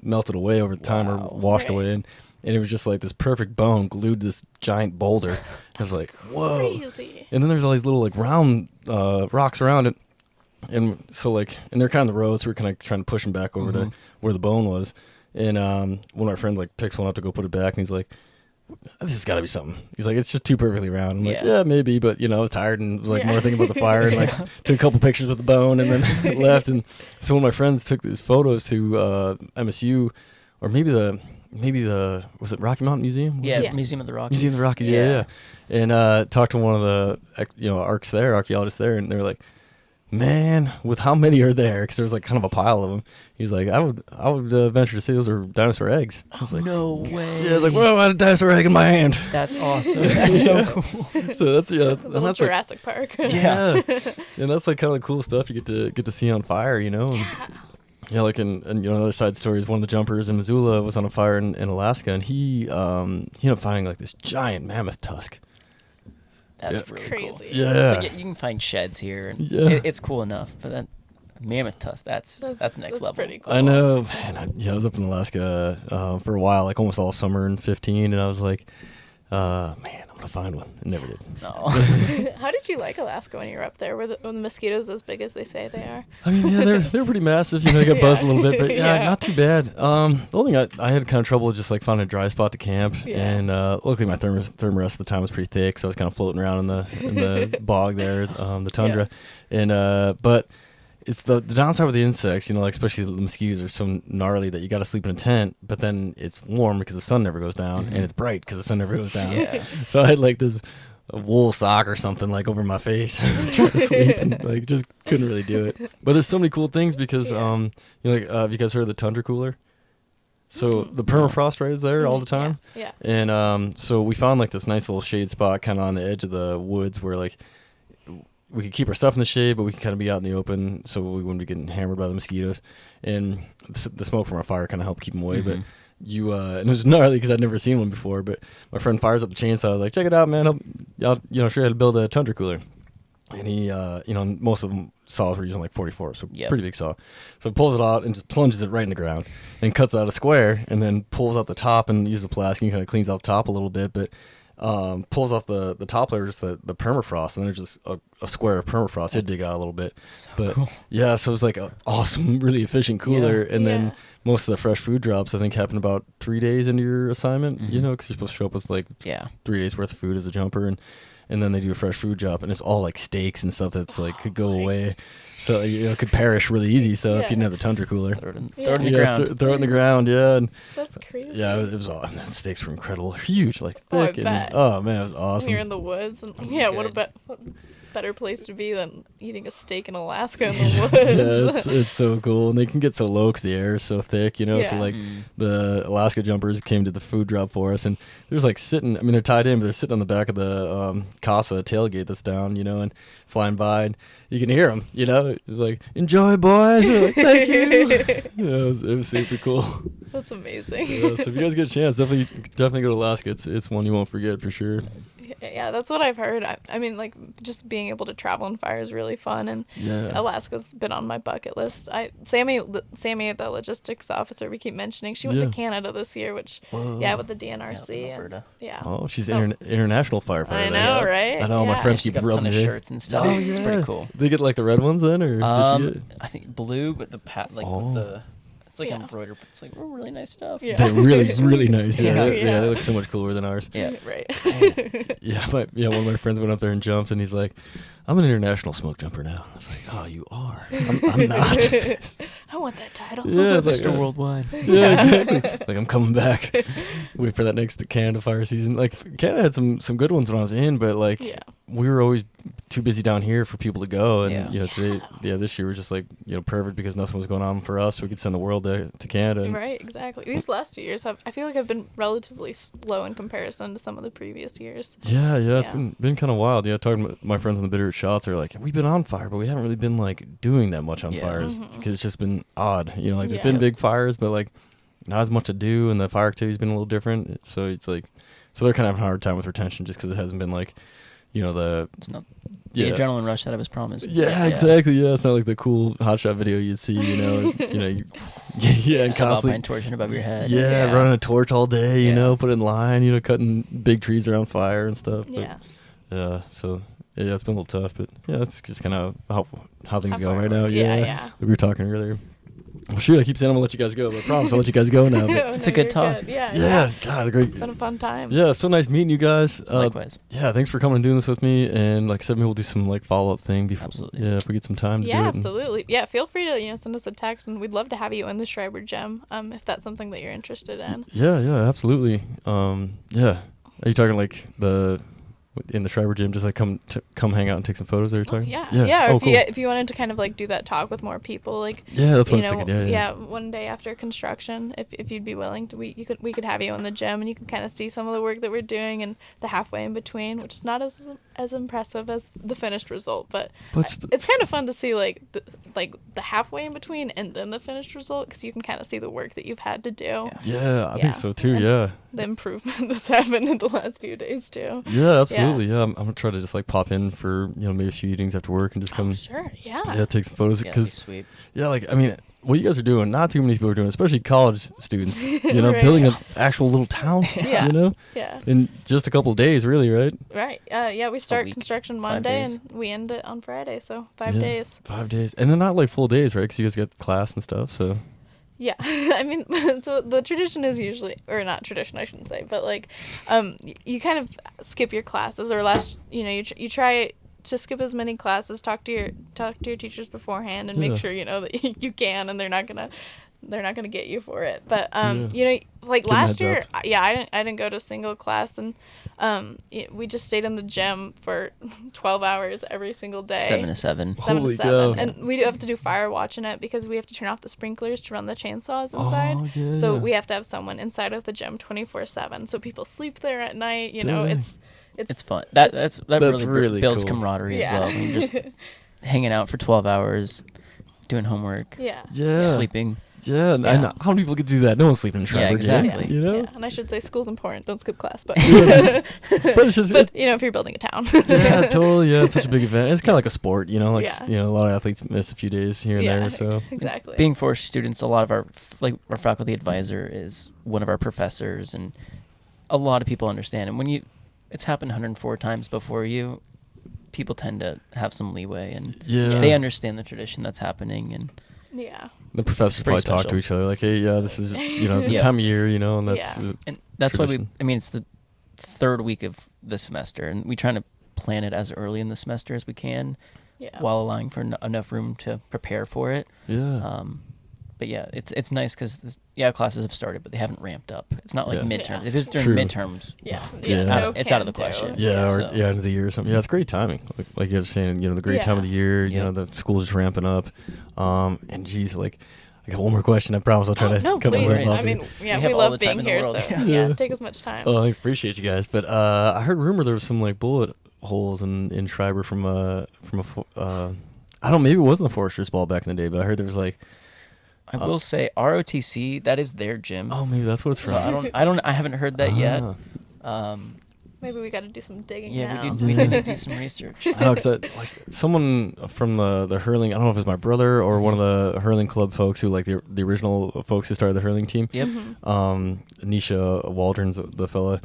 melted away over time or washed away, and it was just like this perfect bone glued to this giant boulder. I was like, whoa! Crazy. And then there's all these little like round rocks around it. And so like, and they're kind of the road, so we're kind of trying to push them back over to where the bone was. And one of our friends like picks one up to go put it back, and he's like, "This has got to be something." He's like, "It's just too perfectly round." I'm like, "Yeah, maybe," but I was tired and was like more thinking about the fire, and like took a couple pictures with the bone, and then left. And so one of my friends took these photos to MSU, or maybe the was it Rocky Mountain Museum? Museum of the Rockies. Museum of the Rockies, yeah. And talked to one of the archaeologists there, and they were like, man, with how many are there? Because there was like kind of a pile of them. He's like, I would venture to say those are dinosaur eggs. I was like, no way. Yeah, I was like, well, I had a dinosaur egg in my hand. That's awesome. That's so cool. So that's Little Jurassic Park. Yeah, and that's like kind of the cool stuff you get to see on fire, Yeah, like and another side story is one of the jumpers in Missoula was on a fire in Alaska, and he ended up finding like this giant mammoth tusk. That's really crazy. Cool. Yeah. It's like, you can find sheds here, and it's cool enough. But that mammoth tusk, that's next level. Pretty cool. I know, man. I was up in Alaska for a while, like almost all summer in 2015, and I was like, man, I'm gonna find one. I never did. No. How did you like Alaska when you were up there? Were the mosquitoes as big as they say they are? I mean, yeah, they're pretty massive. They got buzzed a little bit, but not too bad. The only thing I had kind of trouble with just like finding a dry spot to camp, and luckily my thermarest at the time was pretty thick, so I was kind of floating around in the bog there, the tundra, and but. It's the downside with the insects, like especially the mosquitoes are so gnarly that you got to sleep in a tent, but then it's warm because the sun never goes down, and it's bright because the sun never goes down. Yeah. So I had like this wool sock or something like over my face trying to sleep, and like just couldn't really do it. But there's so many cool things because have you guys heard of the tundra cooler? So the permafrost right is there all the time. Yeah. And so we found like this nice little shade spot kind of on the edge of the woods where like we could keep our stuff in the shade, but we could kind of be out in the open so we wouldn't be getting hammered by the mosquitoes. And the smoke from our fire kind of helped keep them away. But and it was gnarly because I'd never seen one before. But my friend fires up the chainsaw. I was like, check it out, man. I'll show you how to build a tundra cooler. And he, most of them saws were using like 44, so pretty big saw. So he pulls it out and just plunges it right in the ground, and cuts out a square, and then pulls out the top and uses the plastic and kind of cleans out the top a little bit, but pulls off the top layer, just the permafrost, and there's just a square of permafrost. He'd dig out a little bit, but cool. Yeah, so it was like an awesome, really efficient cooler, and then most of the fresh food drops I think happen about 3 days into your assignment, because you're supposed to show up with like 3 days worth of food as a jumper, and then they do a fresh food drop, and it's all like steaks and stuff that's like could go away. So it could perish really easy. So if you didn't have the tundra cooler, throw it in the ground. Throw it in the ground. Yeah, and that's crazy. Yeah, it was awesome. The steaks were incredible, huge, like thick. I bet. Oh man, it was awesome. When you're in the woods, and what better place to be than eating a steak in Alaska in the woods? Yeah, it's so cool, and they can get so low because the air is so thick, So like the Alaska jumpers came to the food drop for us, and there's like sitting. I mean, they're tied in, but they're sitting on the back of the Casa tailgate that's down, and flying by, and you can hear them. It's like, enjoy, boys. We're like, thank you. It was super cool. That's amazing. So if you guys get a chance, definitely go to Alaska. It's one you won't forget for sure. Yeah, that's what I've heard. I mean, like, just being able to travel on fire is really fun, and Alaska's been on my bucket list. Sammy, the logistics officer we keep mentioning, she went to Canada this year, which, with the DNRC. Oh, she's international firefighter. I know, right? I know, my friends keep rubbing it. Shirts and stuff. It's pretty cool. They get like the red ones then, or I think blue, but it's like embroidered, but it's like really nice stuff. Yeah. They're really, really nice. Yeah, Yeah. they look so much cooler than ours. Yeah. Right. Yeah, one of my friends went up there and jumped, and he's like, "I'm an international smoke jumper now." I was like, "Oh, you are? I'm not." I want that title. Yeah, it's like, Mr. Worldwide. Yeah, exactly. Like, I'm coming back. Wait for that next Canada fire season. Like, Canada had some good ones when I was in, but like we were always too busy down here for people to go. And this year was just like perfect because nothing was going on for us. We could send the world to Canada. Right, exactly. These last 2 years I feel like have been relatively slow in comparison to some of the previous years. Yeah, it's been kind of wild. Yeah, talking to my friends on the Bitter Shots, they're like, we've been on fire, but we haven't really been like doing that much on fires because it's just been odd. Like there's been big fires, but like not as much to do, and the fire activity's been a little different. So it's like, they're kind of having a hard time with retention just because it hasn't been like, it's not the adrenaline rush that I was promised. Yeah, exactly. Yeah, it's not like the cool hotshot video you'd see. And constantly torching above your head. Yeah, running a torch all day. Put in line. Cutting big trees around fire and stuff. But, so it's been a little tough, but that's just kind of how things go right now. Yeah. We were talking earlier. Well, shoot, I keep saying I'm gonna let you guys go, but I promise I'll let you guys go now. But it's a good talk. Good. Yeah. God, great. It's been a fun time. Yeah, so nice meeting you guys. Likewise. Yeah, thanks for coming and doing this with me. And like I said, maybe we'll do some like follow up thing before. Absolutely. Yeah, if we get some time to do it. Yeah, absolutely. Yeah, feel free to send us a text, and we'd love to have you in the Schreiber Gym if that's something that you're interested in. Yeah, absolutely. Are you talking like in the Schreiber Gym, just like come hang out and take some photos? Are you talking? Yeah. Cool. If you wanted to kind of like do that talk with more people, like that's what I was thinking. Yeah. One day after construction, if you'd be willing to, we could have you in the gym, and you can kind of see some of the work that we're doing and the halfway in between, which is not as impressive as the finished result, but it's kind of fun to see like the halfway in between and then the finished result, because you can kind of see the work that you've had to do. I think so too. And the improvement that's happened in the last few days too. Yeah, absolutely. Yeah, I'm gonna try to just like pop in for maybe a few evenings after work and just come. Sure. Yeah. Take some photos because sweet. Yeah, like I mean, what you guys are doing, not too many people are doing, especially college students. Building an actual little town. Yeah. In just a couple of days, really, right? Right. We start construction Monday and we end it on Friday, so 5 days. 5 days, and they're not like full days, right? Because you guys got class and stuff, so. Yeah, I mean, so the tradition is usually, or not tradition, I shouldn't say, but like, you kind of skip your classes, or you try to skip as many classes, talk to your teachers beforehand, and make sure that you can, and they're not gonna get you for it. But like last year, I didn't go to a single class, and we just stayed in the gym for 12 hours every single day. 7 to 7. 7 Holy to 7. cow. And we do have to do fire watch in it because we have to turn off the sprinklers to run the chainsaws inside. Oh, yeah. So we have to have someone inside of the gym 24/7. So people sleep there at night. It's fun. That really builds cool. camaraderie as well. I mean, just hanging out for 12 hours, doing homework, sleeping. Yeah, and how many people could do that? No one's sleeping in Schreiber. Exactly. Yeah. And I should say school's important. Don't skip class, but but it's just if you're building a town. Yeah, totally. Yeah, it's such a big event. It's kind of like a sport, a lot of athletes miss a few days here and there. So exactly. Being forestry students, a lot of our faculty advisor is one of our professors, and a lot of people understand. And when it's happened 104 times before you, people tend to have some leeway, and they understand the tradition that's happening, and the professors probably talk to each other like, hey, this is the time of year, and that's why it's the third week of the semester, and we try to plan it as early in the semester as we can, while allowing for enough room to prepare for it. But it's nice because classes have started, but they haven't ramped up. It's not like midterms. If it's during midterms, it's out of the question. End of the year or something. Yeah, it's great timing. Like you were saying, the great time of the year. The school's just ramping up. And geez, like I got one more question. I promise I'll try to come please. up with I mean, we love being here, so take as much time. Oh, thanks, appreciate you guys. But I heard rumor there was some like bullet holes in Schreiber from a I don't know, maybe it wasn't the Forester's Ball back in the day, but I heard there was like. I will say ROTC, that is their gym. Oh, maybe that's what it's from. So I haven't heard that yet. Maybe we got to do some digging. Yeah, we need to do some research. I know, because someone from the hurling, I don't know if it's my brother or one of the hurling club folks who like the original folks who started the hurling team. Yep. Nisha Waldron's the fella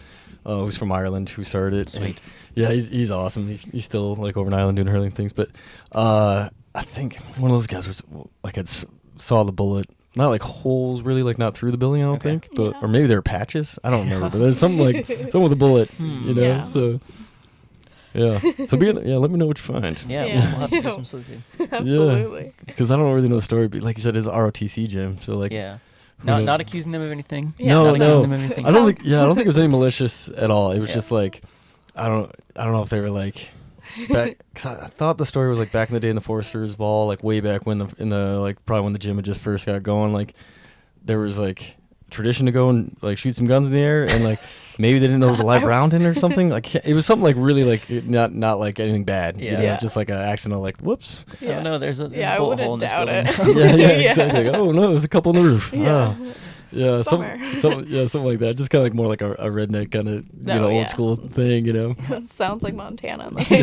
who's from Ireland who started it. Sweet. And, he's awesome. He's still like over in Ireland doing hurling things. But I think one of those guys was like saw the bullet not like holes really, like not through the building, I don't Okay. think, but Yeah. or maybe there are patches. I don't remember, but there's something like something with a bullet, you know. Yeah. So yeah, so let me know what you find. Yeah, Yeah. We'll have to do some sleuthing. Absolutely. Because I don't really know the story, but like you said, it's a ROTC gym, so like Yeah. who Not knows? not accusing them of anything. Yeah. No, Not no. accusing them of anything. I don't think it was any malicious at all. It was Yeah. just like I don't know if they were like back, cause I thought the story was like back in the day in the Foresters Ball, like way back when probably when the gym had just first got going, like there was like tradition to go and like shoot some guns in the air, and like maybe they didn't know there was a live round in it or something. Like it was something like really like not like anything bad, you Yeah. know, Yeah. just like an accidental like whoops. Oh no, there's a Yeah, I bullet hole in wouldn't this doubt building. it. yeah, Yeah. exactly. Like, oh no, there's a couple on the roof. Yeah. Oh. Yeah, Bummer. something like that. Just kind of like more like a redneck kind of Oh, yeah. old school thing, you know. Sounds like Montana in the yeah,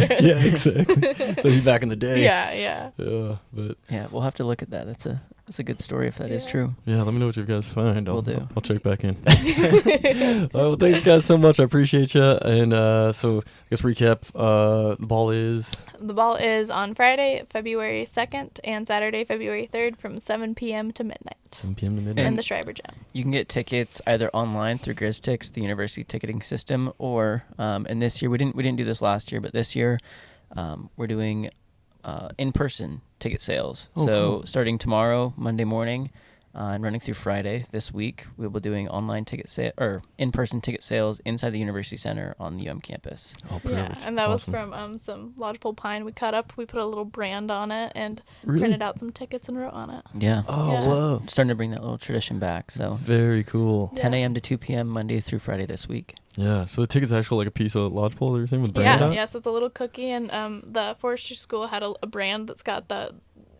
1800s. yeah, exactly. Especially back in the day. Yeah. Yeah, but Yeah, we'll have to look at that. That's a good story if that is Yeah. true. yeah, let me know what you guys find. Will do. I'll check back in. Well, thanks guys so much. I appreciate you. And so I guess recap. The ball is The ball is on Friday, February 2nd, and Saturday, February 3rd from 7 p.m. to midnight 7 p.m. to midnight. in the Schreiber Gym. You can get tickets either online through GrizTix, the university ticketing system, or and this year we didn't do this last year, but this year we're doing in-person ticket sales. Oh, So cool. starting tomorrow, Monday morning, and running through Friday this week, we'll be doing online ticket or in-person ticket sales inside the University Center on the campus. Oh, Yeah, perfect. and that Awesome. was from some lodgepole pine we cut up. We put a little brand on it and Really? printed out some tickets and wrote on it. Yeah. Oh, Yeah. wow. Starting to bring that little tradition back. So Very cool. 10 Yeah. a.m. to 2 p.m. Monday through Friday this week. Yeah. So the ticket's actual like a piece of lodgepole or something with brand Yeah, on it? yes, it's a little cookie, and the forestry school had a brand that's got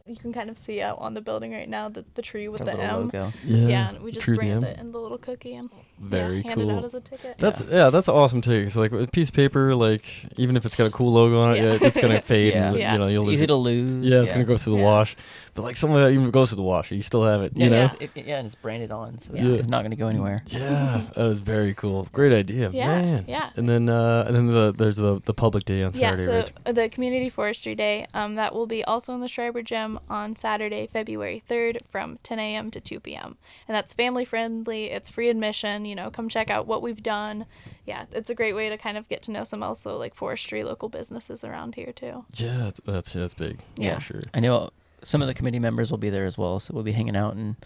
you can kind of see out on the building right now the tree with The the little M. logo. Yeah, and we just True to the brand M. it in the little cookie and Very hand it cool. out as a ticket. That's awesome too. So like a piece of paper, like even if it's got a cool logo on it, Yeah. it's gonna fade. Yeah. And, Yeah. you know, you'll It's lose easy it. to lose. Yeah, it's gonna go through the Yeah. wash. But like something like that even goes through the wash, you still have it. You know. Yeah, and it's branded on, so Yeah. it's not going to go anywhere. Yeah, that is very cool. Great idea, Yeah, man. yeah. And then there's the public day on Saturday, Yeah, right? so the Community Forestry Day, that will be also in the Schreiber Gym on Saturday, February 3rd from 10 a.m. to 2 p.m. And that's family friendly. It's free admission. You know, come check out what we've done. Yeah, it's a great way to kind of get to know some also like forestry local businesses around here too. Yeah, that's big. Yeah. Sure. I know some of the committee members will be there as well, so we'll be hanging out and,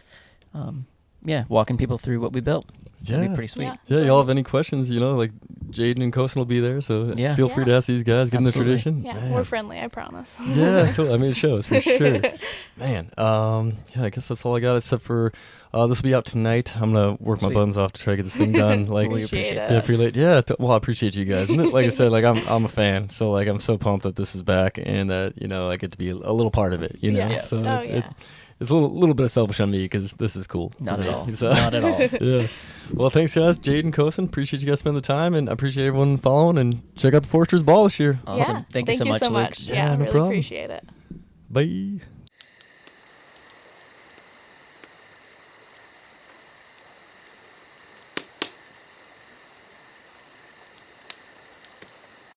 walking people through what we built. Yeah. It'll be pretty sweet. Yeah. Yeah, y'all have any questions? You know, like Jaiden and Koson will be there, so Yeah. feel free to Yeah. ask these guys. Get in the Absolutely. tradition. Yeah, Man. we're friendly, I promise. Yeah, cool. I mean, it shows for sure. Man, yeah, I guess that's all I got except for this will be out tonight. I'm gonna work my Sweet. buns off to try to get this thing done. Like, We Appreciate appreciate it. yeah, pretty late. Yeah, well, I appreciate you guys. And like I said, like I'm a fan, so like I'm so pumped that this is back and that I get to be a little part of it. You know, Yeah. so Oh, it- yeah. it's a little bit selfish on me because this is cool. for Not at me. all. So, Not at all. yeah. Well, thanks guys, Jaiden, Koson. Appreciate you guys spending the time, and I appreciate everyone following and check out the Foresters Ball this year. Awesome. Yeah. Thank you so much, Luke. Yeah, Yeah, no really problem. appreciate it. Bye.